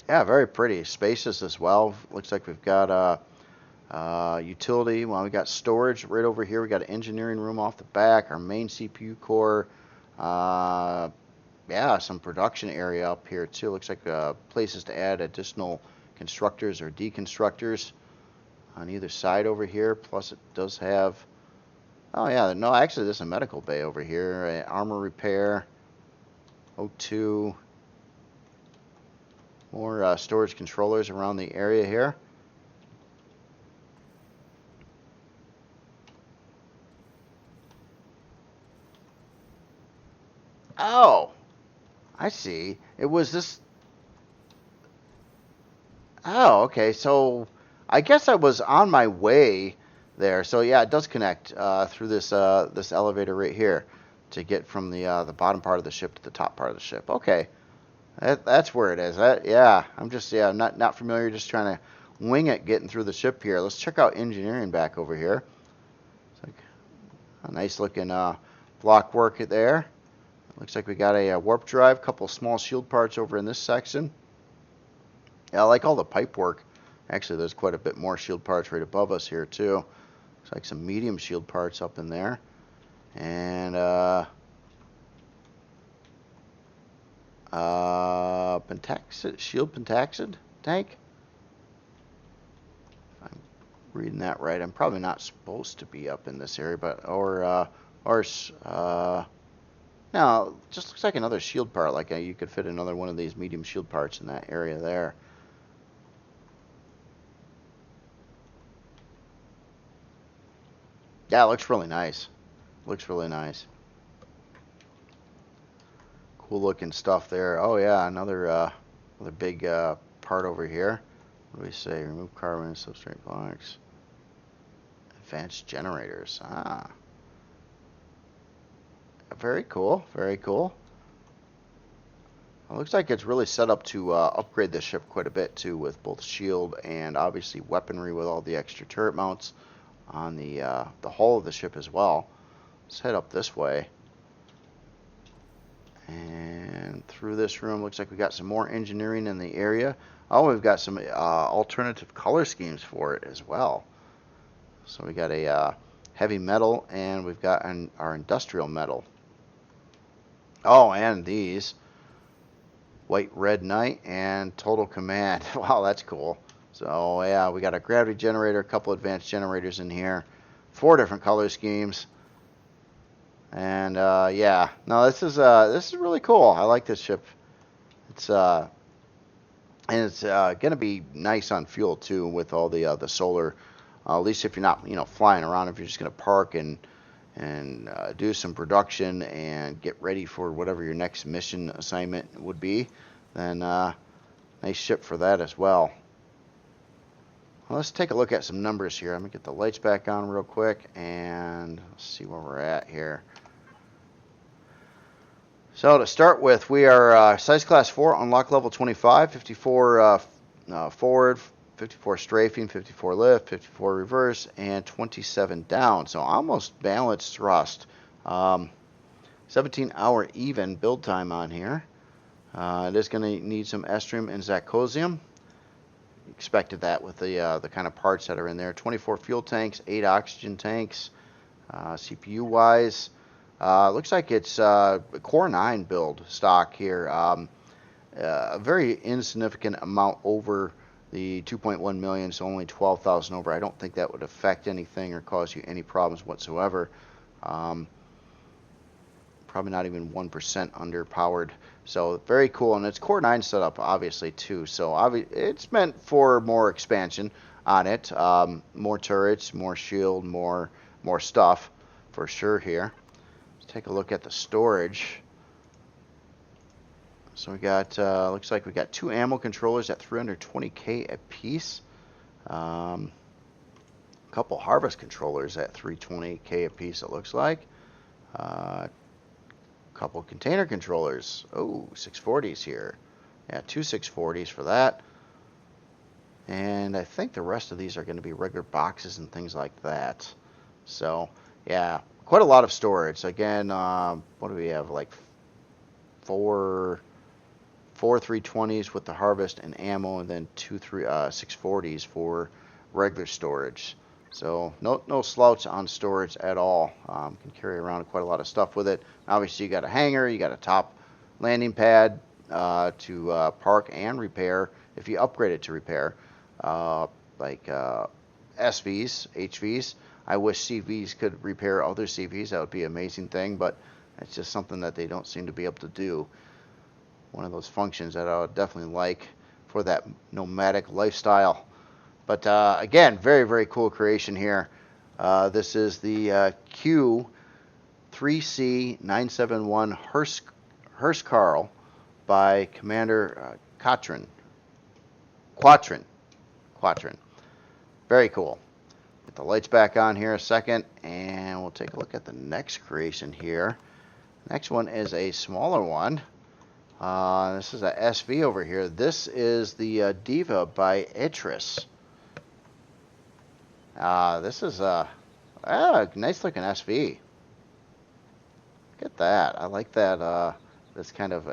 Yeah, very pretty. Spacious as well. Looks like we've got utility. Well, we got storage right over here. We got an engineering room off the back. Our main CPU core. Yeah, some production area up here too. Looks like places to add additional constructors or deconstructors on either side over here. Plus it does have... Oh yeah, no, actually there's a medical bay over here. Armor repair. O2. More storage controllers around the area here. Oh, I see. It was this... Oh, okay. So I guess I was on my way there. So yeah, it does connect through this this elevator right here to get from the bottom part of the ship to the top part of the ship. Okay, that's where it is. Yeah, I'm just not familiar. Just trying to wing it getting through the ship here. Let's check out engineering back over here. It's like a nice looking block work there. Looks like we got a warp drive, couple small shield parts over in this section. Yeah, I like all the pipe work. Actually, there's quite a bit more shield parts right above us here too. Looks like some medium shield parts up in there. And shield pentaxid tank. If I'm reading that right, I'm probably not supposed to be up in this area, but no, it just looks like another shield part. Like you could fit another one of these medium shield parts in that area there. Yeah, it looks really nice. Looks really nice. Cool looking stuff there. Oh yeah, another big part over here. What do we say? Remove carbon, substrate blocks. Advanced generators. Ah. Very cool. Very cool. It looks like it's really set up to upgrade the ship quite a bit too, with both shield and obviously weaponry with all the extra turret mounts on the hull of the ship as well. Let's head up this way. And through this room, looks like we got some more engineering in the area. Oh, we've got some alternative color schemes for it as well. So we got a heavy metal, and we've got our industrial metal. Oh, and these white, red knight, and total command. Wow, that's cool. So yeah, we got a gravity generator, a couple advanced generators in here, 4 different color schemes, and yeah, no, this is really cool. I like this ship. It's and it's gonna be nice on fuel too with all the solar. At least if you're not flying around, if you're just gonna park and do some production and get ready for whatever your next mission assignment would be, then nice ship for that as well. Well, let's take a look at some numbers here. I'm going to get the lights back on real quick and see where we're at here. So to start with, we are size class 4, unlock level 25, 54 forward, 54 strafing, 54 lift, 54 reverse, and 27 down. So almost balanced thrust. 17-hour even build time on here. It is going to need some estrium and zirconium. Expected that with the kind of parts that are in there. 24 fuel tanks, 8 oxygen tanks. CPU wise, looks like it's Core 9 build stock here. A very insignificant amount over the 2.1 million, so only 12,000 over. I don't think that would affect anything or cause you any problems whatsoever. Probably not even 1% underpowered. So very cool, and it's Core 9 setup obviously too. So it's meant for more expansion on it, more turrets, more shield, more stuff for sure here. Let's take a look at the storage. So we got looks like we got 2 ammo controllers at 320k a piece. A couple harvest controllers at 320k a piece. It looks like. Couple container controllers. Oh, 640s here. Yeah, 2 640s for that. And I think the rest of these are going to be regular boxes and things like that. So, yeah, quite a lot of storage. Again, what do we have? Like four 320s with the harvest and ammo, and then 2 640s for regular storage. So no slouch on storage at all. Can carry around quite a lot of stuff with it. Obviously, you got a hangar, you got a top landing pad to park and repair if you upgrade it to repair, like SVs, HVs. I wish CVs could repair other CVs. That would be an amazing thing, but it's just something that they don't seem to be able to do. One of those functions that I would definitely like for that nomadic lifestyle. But again, very, very cool creation here. This is the Q3C971 Hurskar by Commander Quatrin. Very cool. Get the lights back on here a second, and we'll take a look at the next creation here. Next one is a smaller one. This is a SV over here. This is the Diva by Idris. This is a nice looking SV. Look at that. I like that. This kind of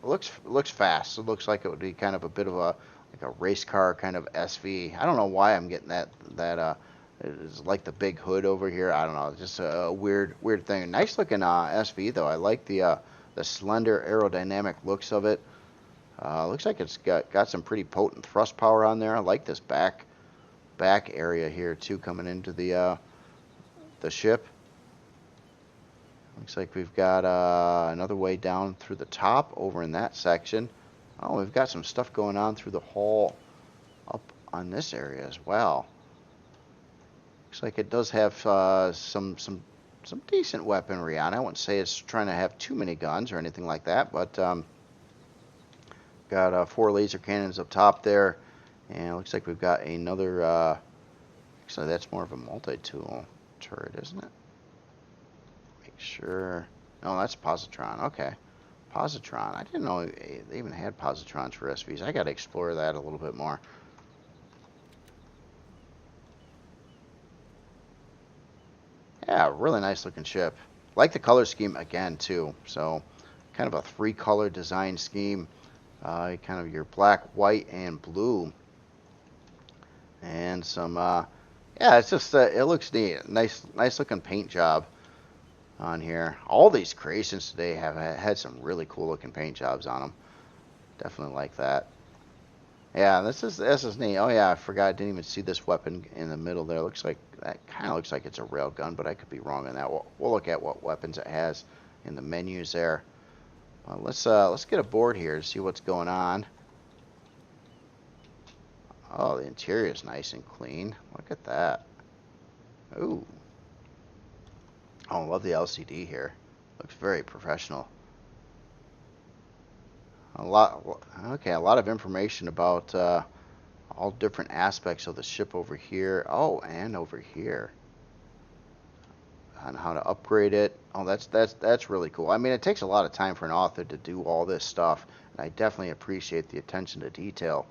looks fast. It looks like it would be kind of a bit of a race car kind of SV. I don't know why I'm getting that it's like the big hood over here. I don't know. It's just a weird thing. Nice looking SV though. I like the slender aerodynamic looks of it. Looks like it's got some pretty potent thrust power on there. I like this back area here too, coming into the ship. Looks like we've got another way down through the top over in that section. Oh, we've got some stuff going on through the hull up on this area as well. Looks like it does have some decent weaponry on it. I wouldn't say it's trying to have too many guns or anything like that, but got 4 laser cannons up top there. And it looks like we've got another, so that's more of a multi-tool turret, isn't it? Make sure. No, that's positron. Okay. Positron. I didn't know they even had positrons for SVs. I got to explore that a little bit more. Yeah, really nice looking ship. Like the color scheme again, too. So, kind of a 3-color design scheme. Kind of your black, white, and blue. And some, yeah, it's just, it looks neat. Nice looking paint job on here. All these creations today have had some really cool looking paint jobs on them. Definitely like that. Yeah, this is neat. Oh yeah, I forgot. I didn't even see this weapon in the middle there. Looks like that kind of looks like it's a rail gun, but I could be wrong on that. We'll look at what weapons it has in the menus there. Well, let's get aboard here to see what's going on. Oh, the interior is nice and clean. Look at that. Ooh. Oh, I love the LCD here. Looks very professional. Okay, a lot of information about all different aspects of the ship over here. Oh, and over here on how to upgrade it. Oh, that's really cool. I mean, it takes a lot of time for an author to do all this stuff, and I definitely appreciate the attention to detail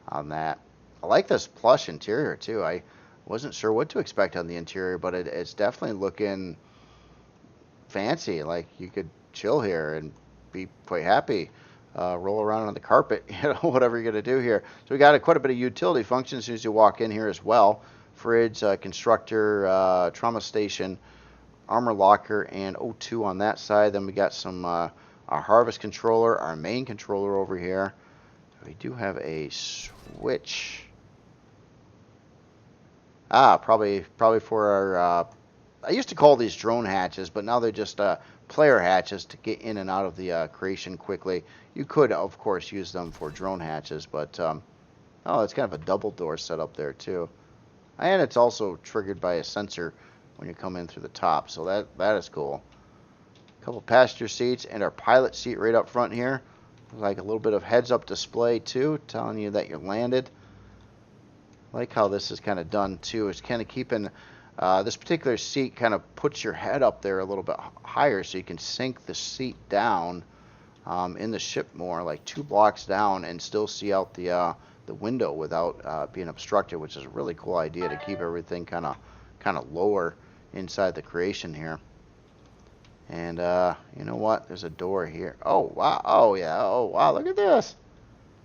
on that. I like this plush interior too. I wasn't sure what to expect on the interior, but it's definitely looking fancy. Like you could chill here and be quite happy. Roll around on the carpet, whatever you're gonna do here. So we got quite a bit of utility functions as you walk in here as well. Fridge, constructor, trauma station, armor locker, and O2 on that side. Then we got some our harvest controller, our main controller over here. We do have a switch. Probably for our. I used to call these drone hatches, but now they're just player hatches to get in and out of the creation quickly. You could, of course, use them for drone hatches, but oh, it's kind of a double door setup there too, and it's also triggered by a sensor when you come in through the top, so that is cool. A couple passenger seats and our pilot seat right up front here, like a little bit of heads-up display too, telling you that you're landed. I like how this is kind of done too. It's kind of keeping this particular seat kind of puts your head up there a little bit higher, so you can sink the seat down in the ship more, like 2 blocks down, and still see out the window without being obstructed, which is a really cool idea to keep everything kind of lower inside the creation here. And you know what? There's a door here. Oh wow! Oh yeah! Oh wow! Look at this!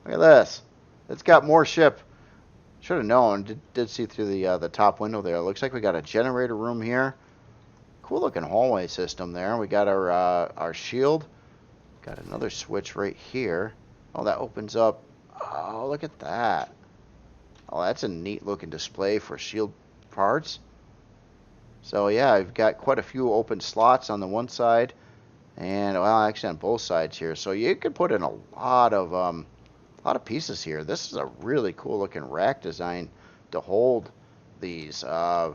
Look at this! It's got more ship. Should have known. Did see through the top window there. It looks like we got a generator room here. Cool looking hallway system there. We got our shield. Got another switch right here. Oh, that opens up. Oh, look at that. Oh, that's a neat looking display for shield parts. So yeah, I've got quite a few open slots on the one side, and well, actually on both sides here. So you could put in a lot of pieces here. This is a really cool looking rack design to hold these. I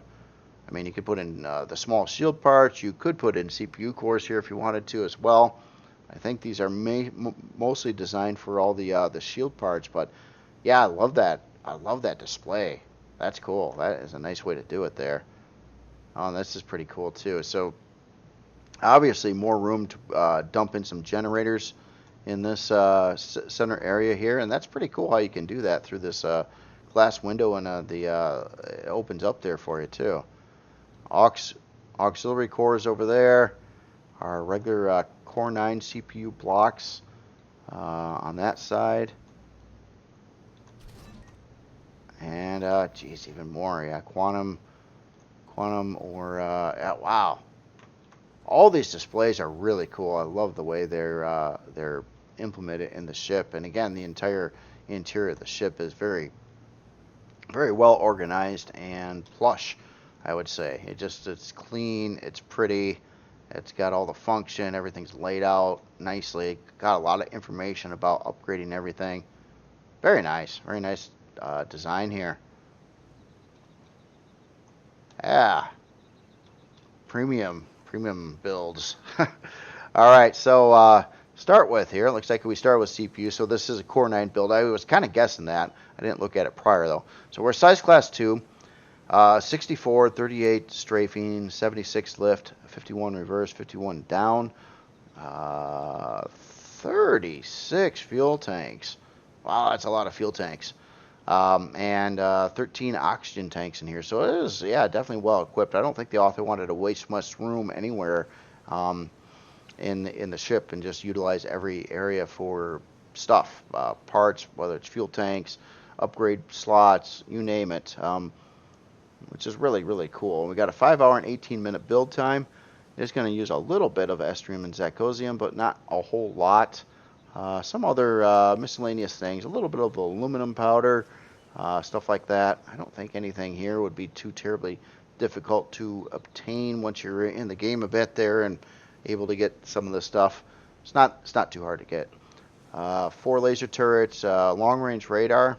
mean, you could put in the small shield parts. You could put in CPU cores here if you wanted to as well. I think these are mostly designed for all the shield parts, but yeah, I love that. I love that display. That's cool. That is a nice way to do it there. Oh, this is pretty cool too. So obviously more room to dump in some generators in this center area here, and that's pretty cool how you can do that through this glass window, and it opens up there for you too. Auxiliary cores over there, our regular Core 9 CPU blocks on that side, and geez, even more. Yeah, quantum, or yeah, wow. All these displays are really cool. I love the way they're implemented in the ship, and again, the entire interior of the ship is very, very well organized and plush. I would say it's clean, it's pretty, it's got all the function, everything's laid out nicely. Got a lot of information about upgrading everything. Very nice design here. Yeah, premium builds. All right, so start with here. It looks like we start with CPU. So this is a Core 9 build. I was kind of guessing that. I didn't look at it prior though. So we're size class 2, 64, 38 strafing, 76 lift, 51 reverse, 51 down, 36 fuel tanks. Wow, that's a lot of fuel tanks. And 13 oxygen tanks in here. So it is, yeah, definitely well equipped. I don't think the author wanted to waste much room anywhere in the ship and just utilize every area for stuff, parts, whether it's fuel tanks, upgrade slots, you name it, which is really, really cool. We got a 5-hour and 18-minute build time. It's going to use a little bit of Estrium and Zachosium, but not a whole lot. Some other miscellaneous things, a little bit of aluminum powder, stuff like that. I don't think anything here would be too terribly difficult to obtain once you're in the game a bit there and able to get some of this stuff. It's not too hard to get. 4 laser turrets, long range radar.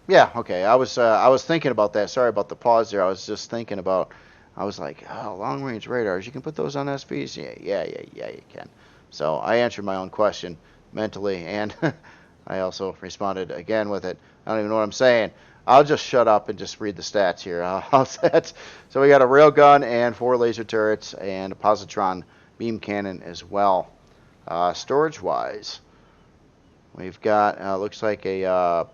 Yeah, okay. I was thinking about that. Sorry about the pause there. I was just thinking about. I was like, oh, long range radars. You can put those on SVs. Yeah. You can. So I answered my own question mentally, and I also responded again with it. I don't even know what I'm saying. I'll just shut up and just read the stats here. How's that? So we got a railgun and 4 laser turrets and a positron beam cannon as well. Storage wise, we've got looks like a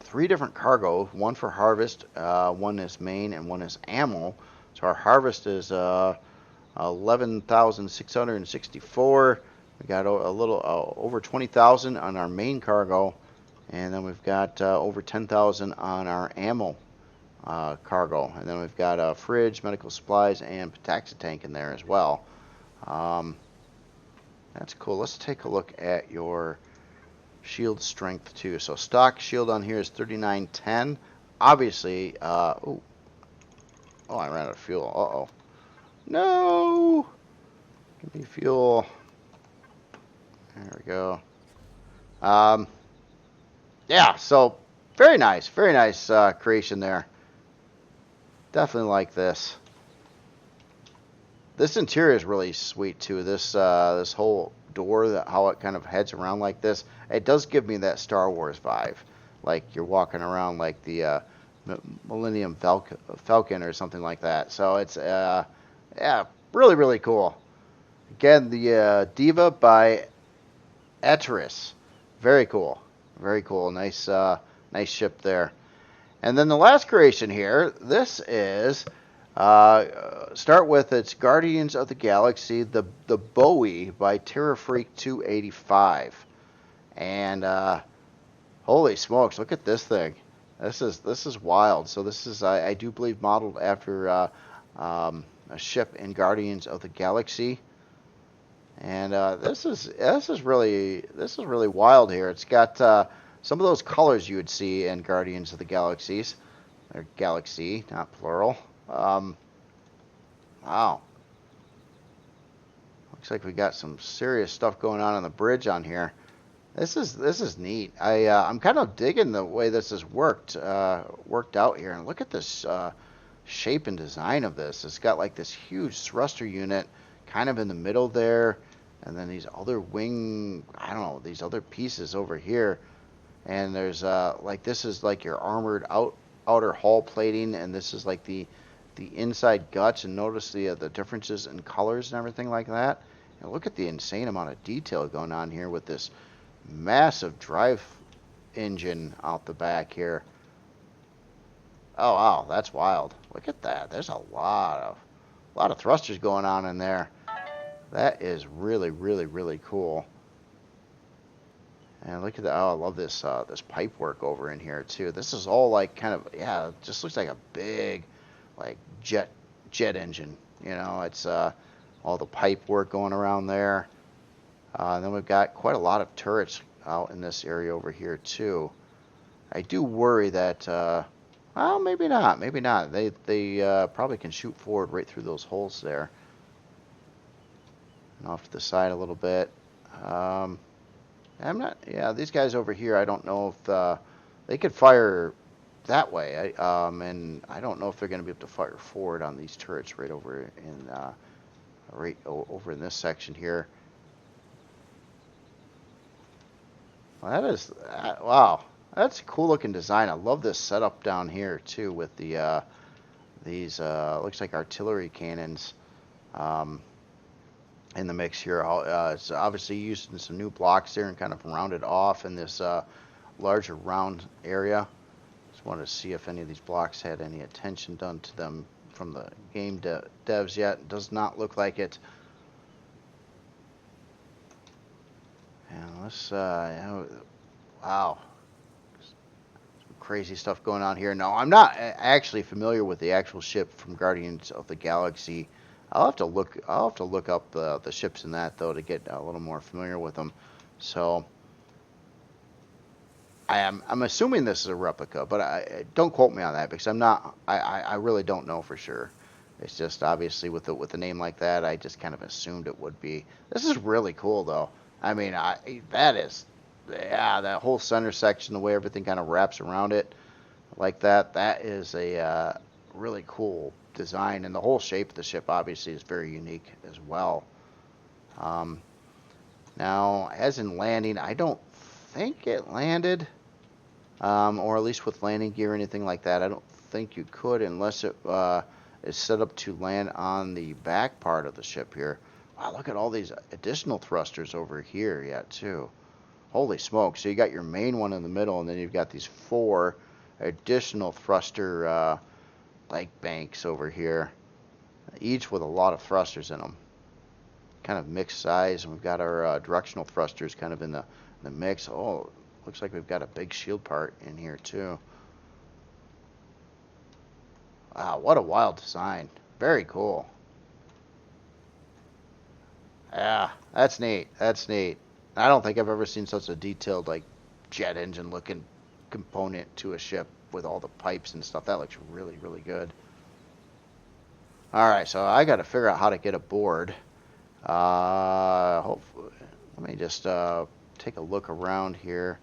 3 different cargo, one for harvest, one is main, and one is ammo. So our harvest is 11,664. We got a little over 20,000 on our main cargo, and then we've got over 10,000 on our ammo cargo. And then we've got a fridge, medical supplies, and Petaxa tank in there as well. That's cool. Let's take a look at your shield strength too. So stock shield on here is 3910. Obviously, oh, I ran out of fuel. Uh-oh. No! Give me fuel. There we go. Yeah, so very nice creation there. Definitely like this. This interior is really sweet too. This this whole door, how it kind of heads around like this, it does give me that Star Wars vibe, like you're walking around like the Millennium Falcon or something like that. So it's yeah, really cool. Again, the Diva by Eteris, very cool. Nice nice ship there. And then the last creation here, this is start with its Guardians of the Galaxy, the Bowie by TerraFreak 285, and holy smokes, look at this thing! This is wild. So this is I do believe modeled after a ship in Guardians of the Galaxy, and this is really wild here. It's got some of those colors you would see in Guardians of the Galaxies, or Galaxy, not plural. Wow. Looks like we got some serious stuff going on the bridge on here. This is neat. I'm kind of digging the way this is worked out here. And look at this shape and design of this. It's got like this huge thruster unit kind of in the middle there, and then these other wing, I don't know, these other pieces over here. And there's like, this is like your armored outer hull plating, and this is like the inside guts, and notice the differences in colors and everything like that. And look at the insane amount of detail going on here with this massive drive engine out the back here. Oh wow, that's wild. Look at that. There's a lot of thrusters going on in there. That is really cool. And look at that. Oh, I love this this pipe work over in here too. This is all like kind of, yeah, it just looks like a big like jet engine. You know, it's all the pipe work going around there. And then we've got quite a lot of turrets out in this area over here too. I do worry that well, maybe not. They probably can shoot forward right through those holes there. And off to the side a little bit. I'm not. Yeah, these guys over here, I don't know if they could fire that way. And I don't know if they're going to be able to fire forward on these turrets right over in this section here. Well, that is wow. That's a cool looking design. I love this setup down here too with the these looks like artillery cannons in the mix here. It's obviously using some new blocks there and kind of rounded off in this larger round area. Just wanted to see if any of these blocks had any attention done to them from the game devs yet. It does not look like it. And let's wow, some crazy stuff going on here. No, I'm not actually familiar with the actual ship from Guardians of the Galaxy. I'll have to look up the ships in that though to get a little more familiar with them. So I'm assuming this is a replica, but don't quote me on that because I'm not. I really don't know for sure. It's just obviously with the name like that, I just kind of assumed it would be. This is really cool though. I mean, that is, yeah, that whole center section, the way everything kind of wraps around it like that. That is a really cool design, and the whole shape of the ship obviously is very unique as well. Um, Now, as in landing, I don't think it landed, or at least with landing gear or anything like that. I don't think you could unless it is set up to land on the back part of the ship here. Wow, look at all these additional thrusters over here yet too. Holy smoke. So you got your main one in the middle, and then you've got these 4 additional thruster like banks over here, each with a lot of thrusters in them. Kind of mixed size, and we've got our directional thrusters kind of in the mix. Oh, looks like we've got a big shield part in here too. Wow, what a wild design. Very cool. Yeah, that's neat. That's neat. I don't think I've ever seen such a detailed, like, jet engine looking component to a ship with all the pipes and stuff. That looks really, really good. All right, so I got to figure out how to get aboard. Hopefully, let me just take a look around here.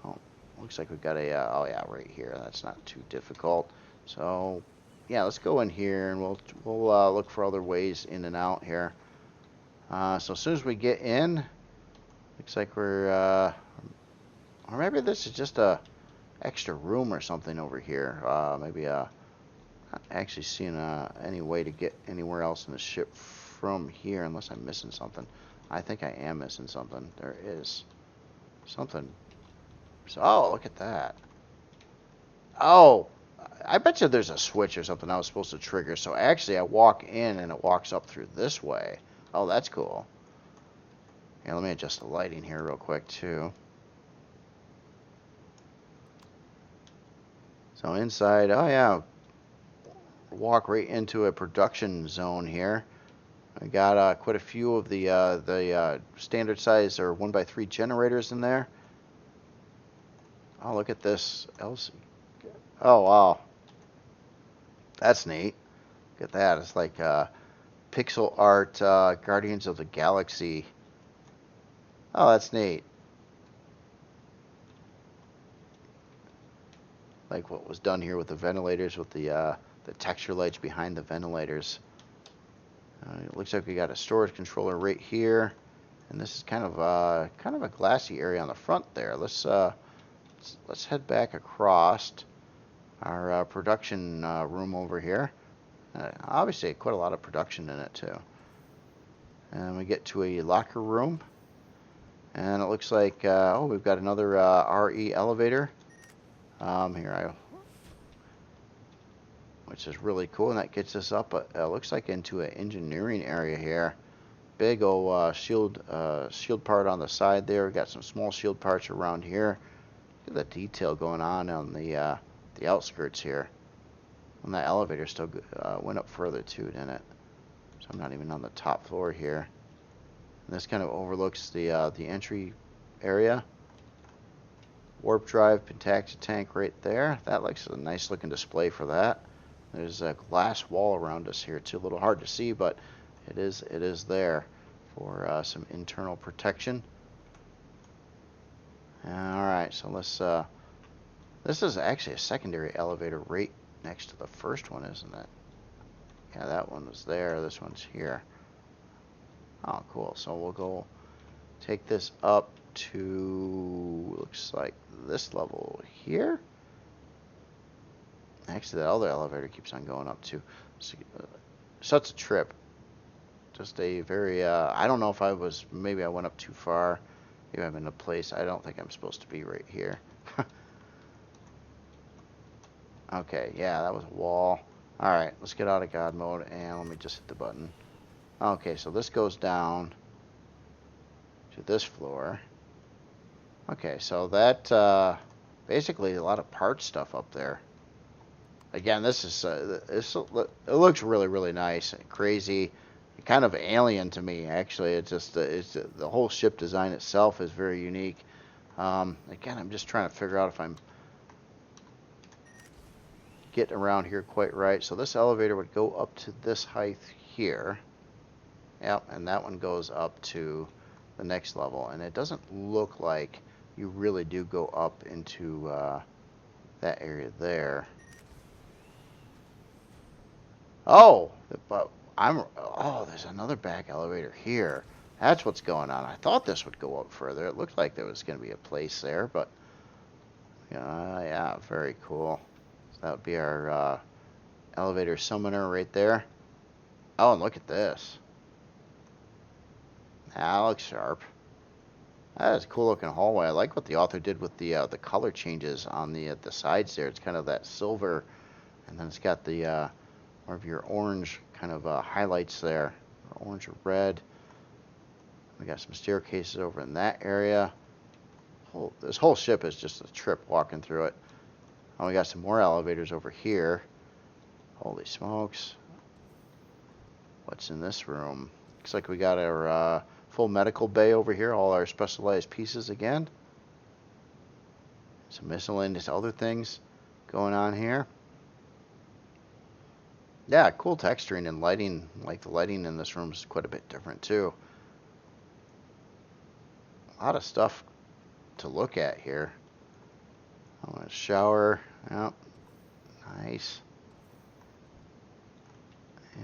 Oh, looks like we've got a, oh yeah, right here. That's not too difficult. So, yeah, let's go in here and we'll look for other ways in and out here. So as soon as we get in, looks like we're, or maybe this is just a extra room or something over here. Maybe not actually seeing any way to get anywhere else in the ship from here, unless I'm missing something. I think I am missing something. There is something. So, oh, look at that. Oh, I bet you there's a switch or something I was supposed to trigger. So actually I walk in and it walks up through this way. Oh, that's cool. Yeah, let me adjust the lighting here real quick too. So inside, oh yeah, walk right into a production zone here. I got quite a few of the standard size or 1x3 generators in there. Oh, look at this. Oh, wow. That's neat. Look at that. It's like pixel art Guardians of the Galaxy. Oh, that's neat. Like what was done here with the ventilators, with the texture lights behind the ventilators. It looks like we got a storage controller right here, and this is kind of a glassy area on the front there. Let's head back across our production room over here. Obviously, quite a lot of production in it too. And we get to a locker room, and it looks like oh, we've got another RE elevator here, which is really cool, and that gets us up. Looks like into an engineering area here. Big old shield part on the side there. We got some small shield parts around here. Look at the detail going on the outskirts here. And that elevator still went up further too, didn't it? So I'm not even on the top floor here. And this kind of overlooks the entry area. Warp drive, Pentacta tank right there. That looks a nice looking display for that. There's a glass wall around us here too. A little hard to see, but it is there for some internal protection. All right, so let's. This is actually a secondary elevator right next to the first one, isn't it? Yeah, that one was there. This one's here. Oh, cool. So we'll go take this up to, looks like this level here. Actually, that other elevator keeps on going up too. Such a trip. Just a very, I don't know if maybe I went up too far. Maybe I'm in a place I don't think I'm supposed to be right here. Okay, yeah, that was a wall. Alright, let's get out of God mode and let me just hit the button. Okay, so this goes down to this floor. Okay, so that, basically a lot of part stuff up there. again, this is it looks really really nice, crazy, kind of alien to me. Actually, it's just it's the whole ship design itself is very unique. Again, I'm just trying to figure out if I'm getting around here quite right. So this elevator would go up to this height here. Yep, and that one goes up to the next level. And it doesn't look like you really do go up into that area there. Oh, but oh, there's another back elevator here. That's what's going on. I thought this would go up further. It looked like there was going to be a place there, but yeah, very cool. So that would be our elevator summoner right there. Oh, and look at this. That looks sharp. That is a cool looking hallway. I like what the author did with the color changes on the sides there. It's kind of that silver, and then it's got the more of your orange kind of highlights there, orange or red. We got some staircases over in that area. This whole ship is just a trip walking through it. Oh, we got some more elevators over here. Holy smokes. What's in this room? Looks like we got our full medical bay over here, all our specialized pieces again. Some miscellaneous other things going on here. Yeah, cool texturing and lighting. Like the lighting in this room is quite a bit different too. A lot of stuff to look at here. I want to shower. Yep. Nice.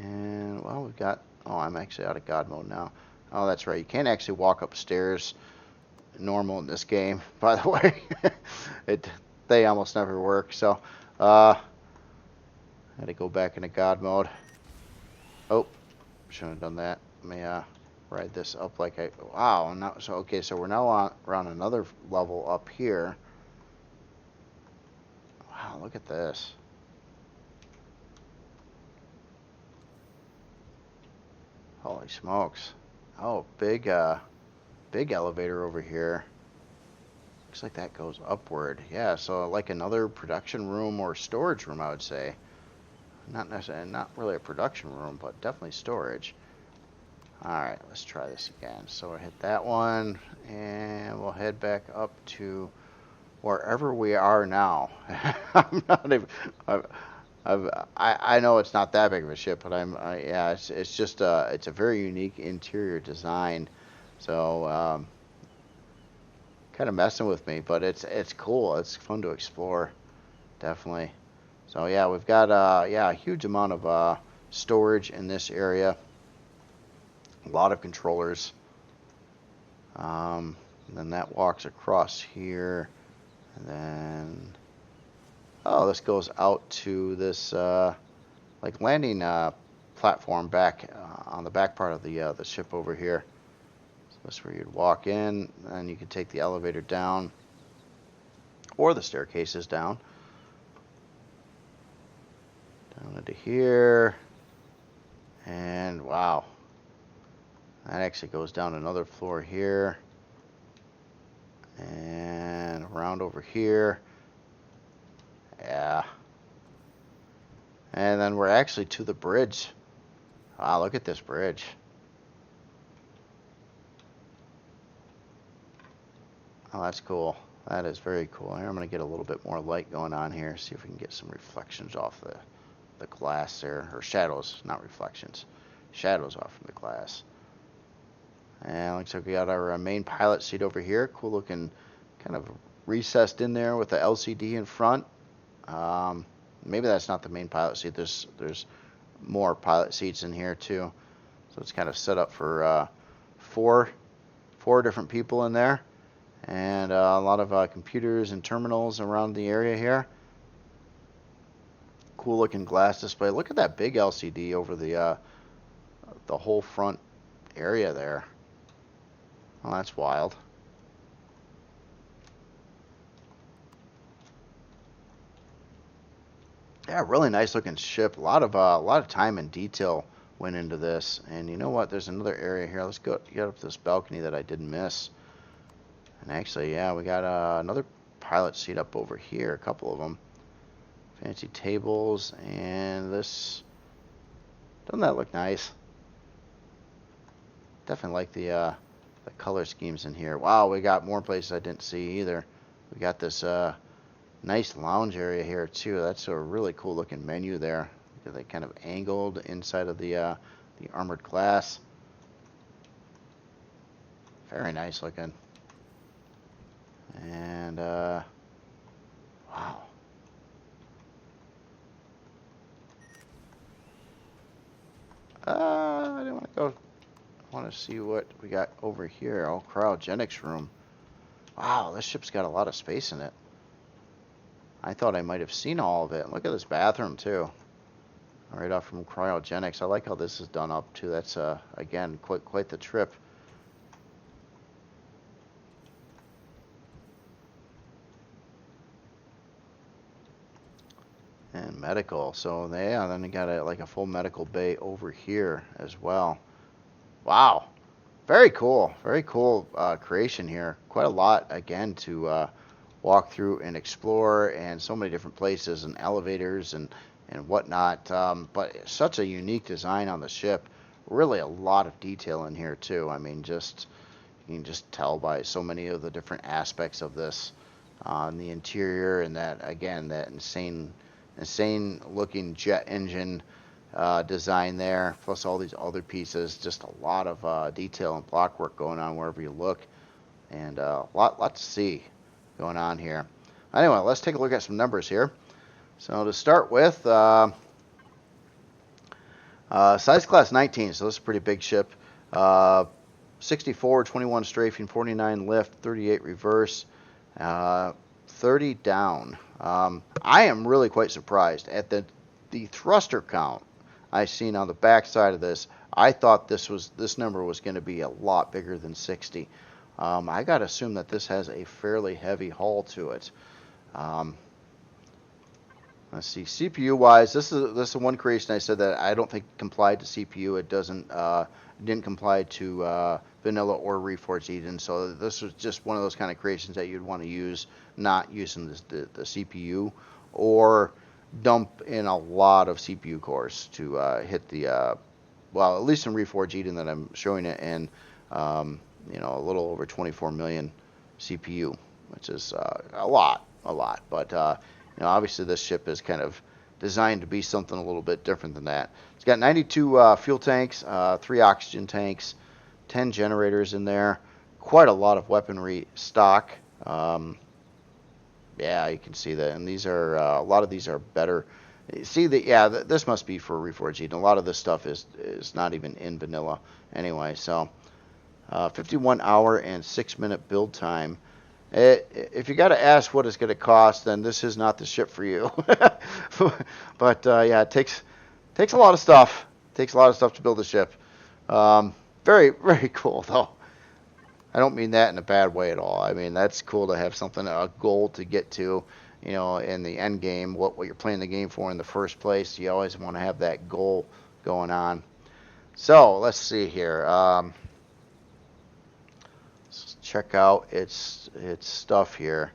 And, well, we've got... Oh, I'm actually out of God mode now. Oh, that's right. You can't actually walk upstairs normal in this game, by the way. They almost never work, so... I had to go back into God mode. Oh, shouldn't have done that. Let me ride this up like I... Wow. Now, so, okay, so we're now around another level up here. Wow, look at this. Holy smokes. Oh, big elevator over here. Looks like that goes upward. Yeah, so like another production room or storage room, I would say. Not necessarily, not really a production room, but definitely storage. Alright, let's try this again. So we'll hit that one, and we'll head back up to wherever we are now. I'm not even... I know it's not that big of a ship, but yeah, it's just it's a very unique interior design, so kind of messing with me, but it's cool. It's fun to explore, definitely. So yeah, we've got yeah, a huge amount of storage in this area, a lot of controllers. And then that walks across here, and then. Oh, this goes out to this like landing platform back on the back part of the ship over here. So that's where you'd walk in, and you could take the elevator down, or the staircases down into here, and wow, that actually goes down another floor here, and around over here. Yeah. And then we're actually to the bridge. Wow, look at this bridge. Oh, that's cool. That is very cool. Here, I'm going to get a little bit more light going on here. See if we can get some reflections off the glass there. Or shadows, not reflections. Shadows off from the glass. And looks like we got our main pilot seat over here. Cool looking, kind of recessed in there with the LCD in front. Maybe that's not the main pilot seat. There's more pilot seats in here too. So it's kind of set up for four different people in there, and a lot of computers and terminals around the area here. Cool looking glass display. Look at that big LCD over the whole front area there. Well, that's wild. Yeah, really nice looking ship. A lot of time and detail went into this. And you know what? There's another area here. Let's go get up this balcony that I didn't miss. And actually, yeah, we got another pilot seat up over here. A couple of them. Fancy tables, and this, doesn't that look nice? Definitely like the color schemes in here. Wow, we got more places I didn't see either. We got this nice lounge area here too. That's a really cool looking menu there. They kind of angled inside of the armored glass. Very nice looking. And wow. I didn't want to go. I want to see what we got over here. Oh, cryogenics room. Wow, this ship's got a lot of space in it. I thought I might have seen all of it. Look at this bathroom too. Right off from cryogenics. I like how this is done up too. That's again quite the trip. And medical. So yeah, then you got like a full medical bay over here as well. Wow, very cool. Very cool creation here. Quite a lot again to walk through and explore, and so many different places and elevators and whatnot. But such a unique design on the ship. Really a lot of detail in here too. I mean, just you can just tell by so many of the different aspects of this on the interior, and that again, that insane looking jet engine design there, plus all these other pieces. Just a lot of detail and block work going on wherever you look, and a lot to see going on here. Anyway, let's take a look at some numbers here. So to start with, size class 19, so this is a pretty big ship. 64, 21 strafing, 49 lift, 38 reverse, 30 down. I am really quite surprised at the thruster count I've seen on the back side of this. I thought this number was going to be a lot bigger than 60. I got to assume that this has a fairly heavy hull to it. Let's see, CPU wise, this is one creation I said that I don't think complied to CPU. It didn't comply to vanilla or Reforged Eden. So this was just one of those kind of creations that you'd want to use, not using the CPU, or dump in a lot of CPU cores to hit the well, at least in Reforged Eden that I'm showing it in, a little over 24 million CPU, which is a lot. But obviously this ship is kind of designed to be something a little bit different than that. It's got 92 fuel tanks, 3 oxygen tanks, 10 generators in there, quite a lot of weaponry stock. Yeah, you can see that, and these are a lot of these are better. See that? Yeah, this must be for Reforged Eden. A lot of this stuff is not even in vanilla anyway. So 51 hour and 6 minute build time. If you got to ask what it's going to cost, then this is not the ship for you. But yeah, it takes a lot of stuff. It takes a lot of stuff to build a ship. Very, very cool though. I don't mean that in a bad way at all. I mean, that's cool to have something, a goal to get to, in the end game, what you're playing the game for in the first place. You always want to have that goal going on. So let's see here. Let's check out its stuff here.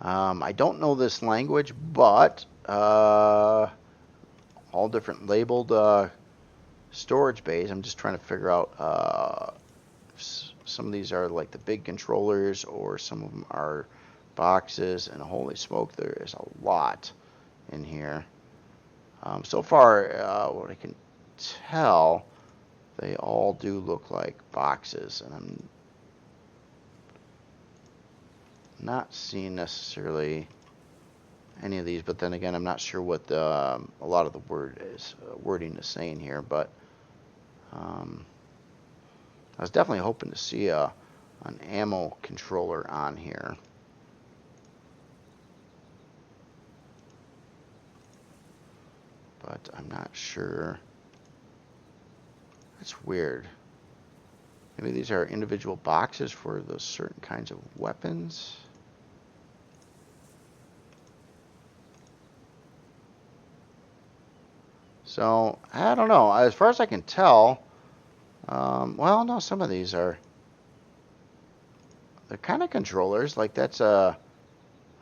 I don't know this language, but all different labeled storage bays. I'm just trying to figure out some of these are like the big controllers, or some of them are boxes, and holy smoke, there is a lot in here. So far, what I can tell, they all do look like boxes, and I'm not seeing necessarily any of these, but then again, I'm not sure what a lot of the wording is saying here, but I was definitely hoping to see an ammo controller on here. But I'm not sure. That's weird. Maybe these are individual boxes for those certain kinds of weapons. So, I don't know. As far as I can tell, well, no, some of these they're kind of controllers. Like that's or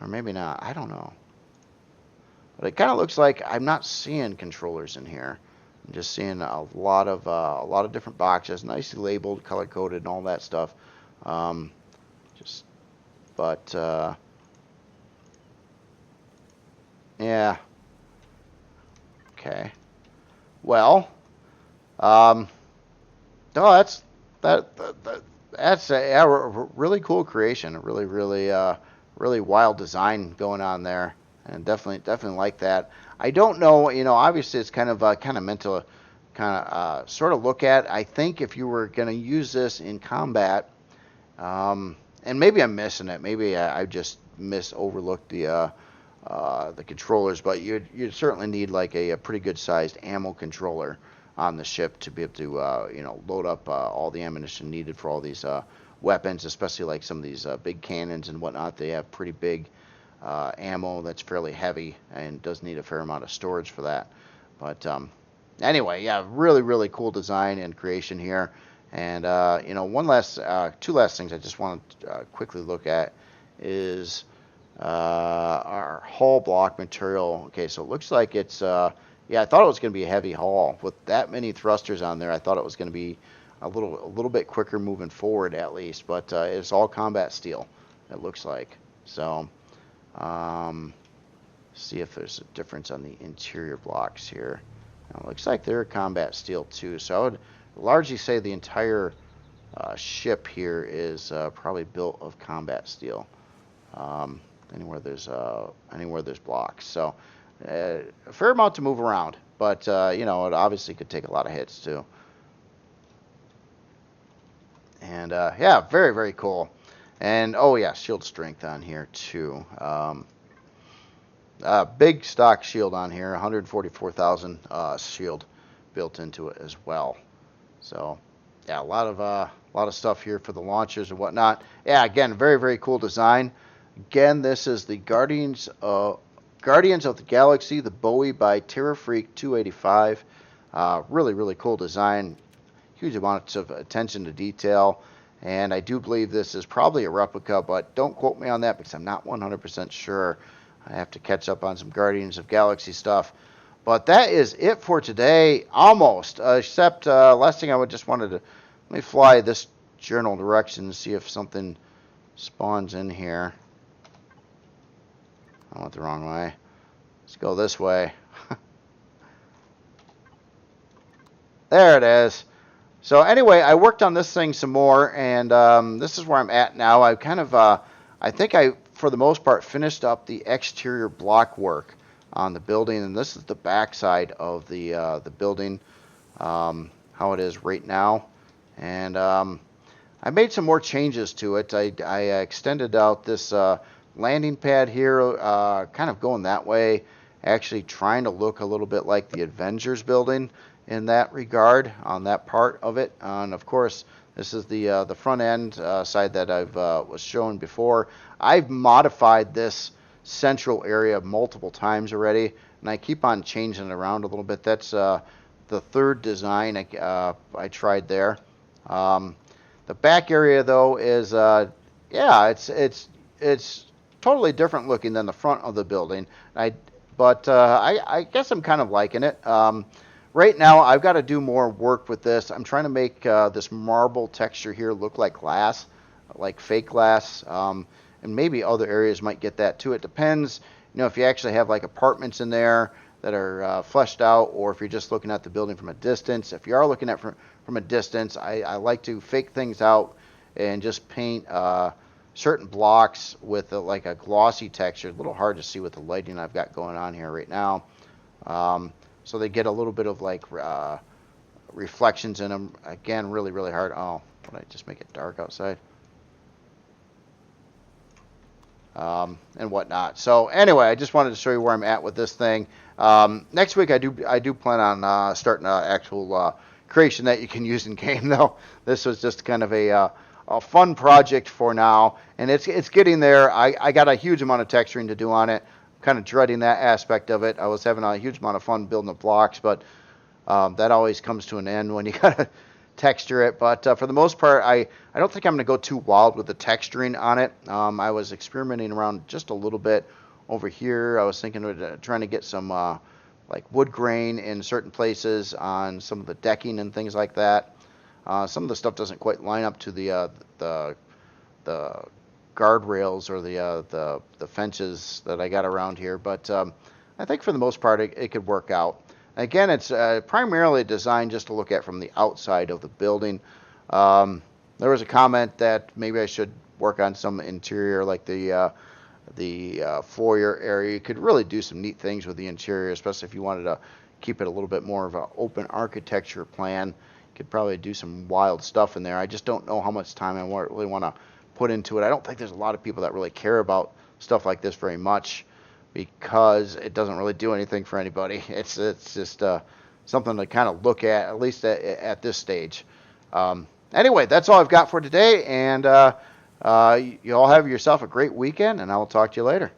maybe not. I don't know. But it kind of looks like I'm not seeing controllers in here. I'm just seeing a lot of different boxes, nicely labeled, color coded, and all that stuff. Um, just, but yeah, okay. Well, um, no, that's a yeah, really cool creation. Really wild design going on there, and definitely like that. I don't know, obviously it's kind of meant to sort of look at. I think if you were going to use this in combat, and maybe I'm missing it. Maybe I just overlooked the controllers, but you'd certainly need like a pretty good sized ammo controller on the ship to be able to load up all the ammunition needed for all these weapons, especially like some of these big cannons and whatnot. They have pretty big ammo that's fairly heavy and does need a fair amount of storage for that. But anyway, yeah, really cool design and creation here. And two last things I just want to quickly look at is our hull block material. Okay, so it looks like it's yeah, I thought it was going to be a heavy hull with that many thrusters on there. I thought it was going to be a little bit quicker moving forward at least, but it's all combat steel. It looks like. So see if there's a difference on the interior blocks here. Now, it looks like they're combat steel too. So I would largely say the entire ship here is probably built of combat steel. Anywhere there's blocks. So a fair amount to move around, but it obviously could take a lot of hits too. And yeah, very cool. And oh yeah, shield strength on here too. Big stock shield on here, 144,000 shield built into it as well. So yeah, a lot of stuff here for the launchers and whatnot. Yeah, again, very cool design. Again, this is the Guardians of the Galaxy, the Bowie by TerraFreak 285. Really cool design. Huge amounts of attention to detail. And I do believe this is probably a replica, but don't quote me on that because I'm not 100% sure. I have to catch up on some Guardians of Galaxy stuff. But that is it for today, almost. Except last thing I just wanted to, let me fly this general direction and see if something spawns in here. I went the wrong way. Let's go this way. There it is. So anyway, I worked on this thing some more, and this is where I'm at now. I think I, for the most part, finished up the exterior block work on the building, and this is the back side of the building, how it is right now. And I made some more changes to it. I extended out this landing pad here, kind of going that way, actually trying to look a little bit like the Avengers building in that regard on that part of it. And of course, this is the front end side that I've was showing before. I've modified this central area multiple times already, and I keep on changing it around a little bit. That's the third design I tried there. The back area though is yeah, it's totally different looking than the front of the building. But I guess I'm kind of liking it. Right now, I've got to do more work with this. I'm trying to make this marble texture here look like glass, like fake glass, and maybe other areas might get that too. It depends, if you actually have like apartments in there that are fleshed out, or if you're just looking at the building from a distance. If you are looking at from a distance, I like to fake things out and just paint certain blocks with like a glossy texture. A little hard to see with the lighting I've got going on here right now. So they get a little bit of like reflections in them. Again, really hard. Oh, did I just make it dark outside? And whatnot. So anyway, I just wanted to show you where I'm at with this thing. Next week I do plan on starting an actual creation that you can use in game though. This was just kind of a fun project for now, and it's getting there. I got a huge amount of texturing to do on it. Kind of dreading that aspect of it. I was having a huge amount of fun building the blocks, but that always comes to an end when you gotta texture it. But for the most part, I don't think I'm going to go too wild with the texturing on it. I was experimenting around just a little bit over here. I was thinking of trying to get some like wood grain in certain places on some of the decking and things like that. Some of the stuff doesn't quite line up to the guardrails or the fences that I got around here, but I think for the most part it could work out. Again, it's primarily designed just to look at from the outside of the building. There was a comment that maybe I should work on some interior, like the foyer area. You could really do some neat things with the interior, especially if you wanted to keep it a little bit more of an open architecture plan. You could probably do some wild stuff in there. I just don't know how much time I really want to put into it. I don't think there's a lot of people that really care about stuff like this very much, because it doesn't really do anything for anybody. It's just something to kind of look at least at this stage. Anyway, that's all I've got for today, and you all have yourself a great weekend, and I will talk to you later.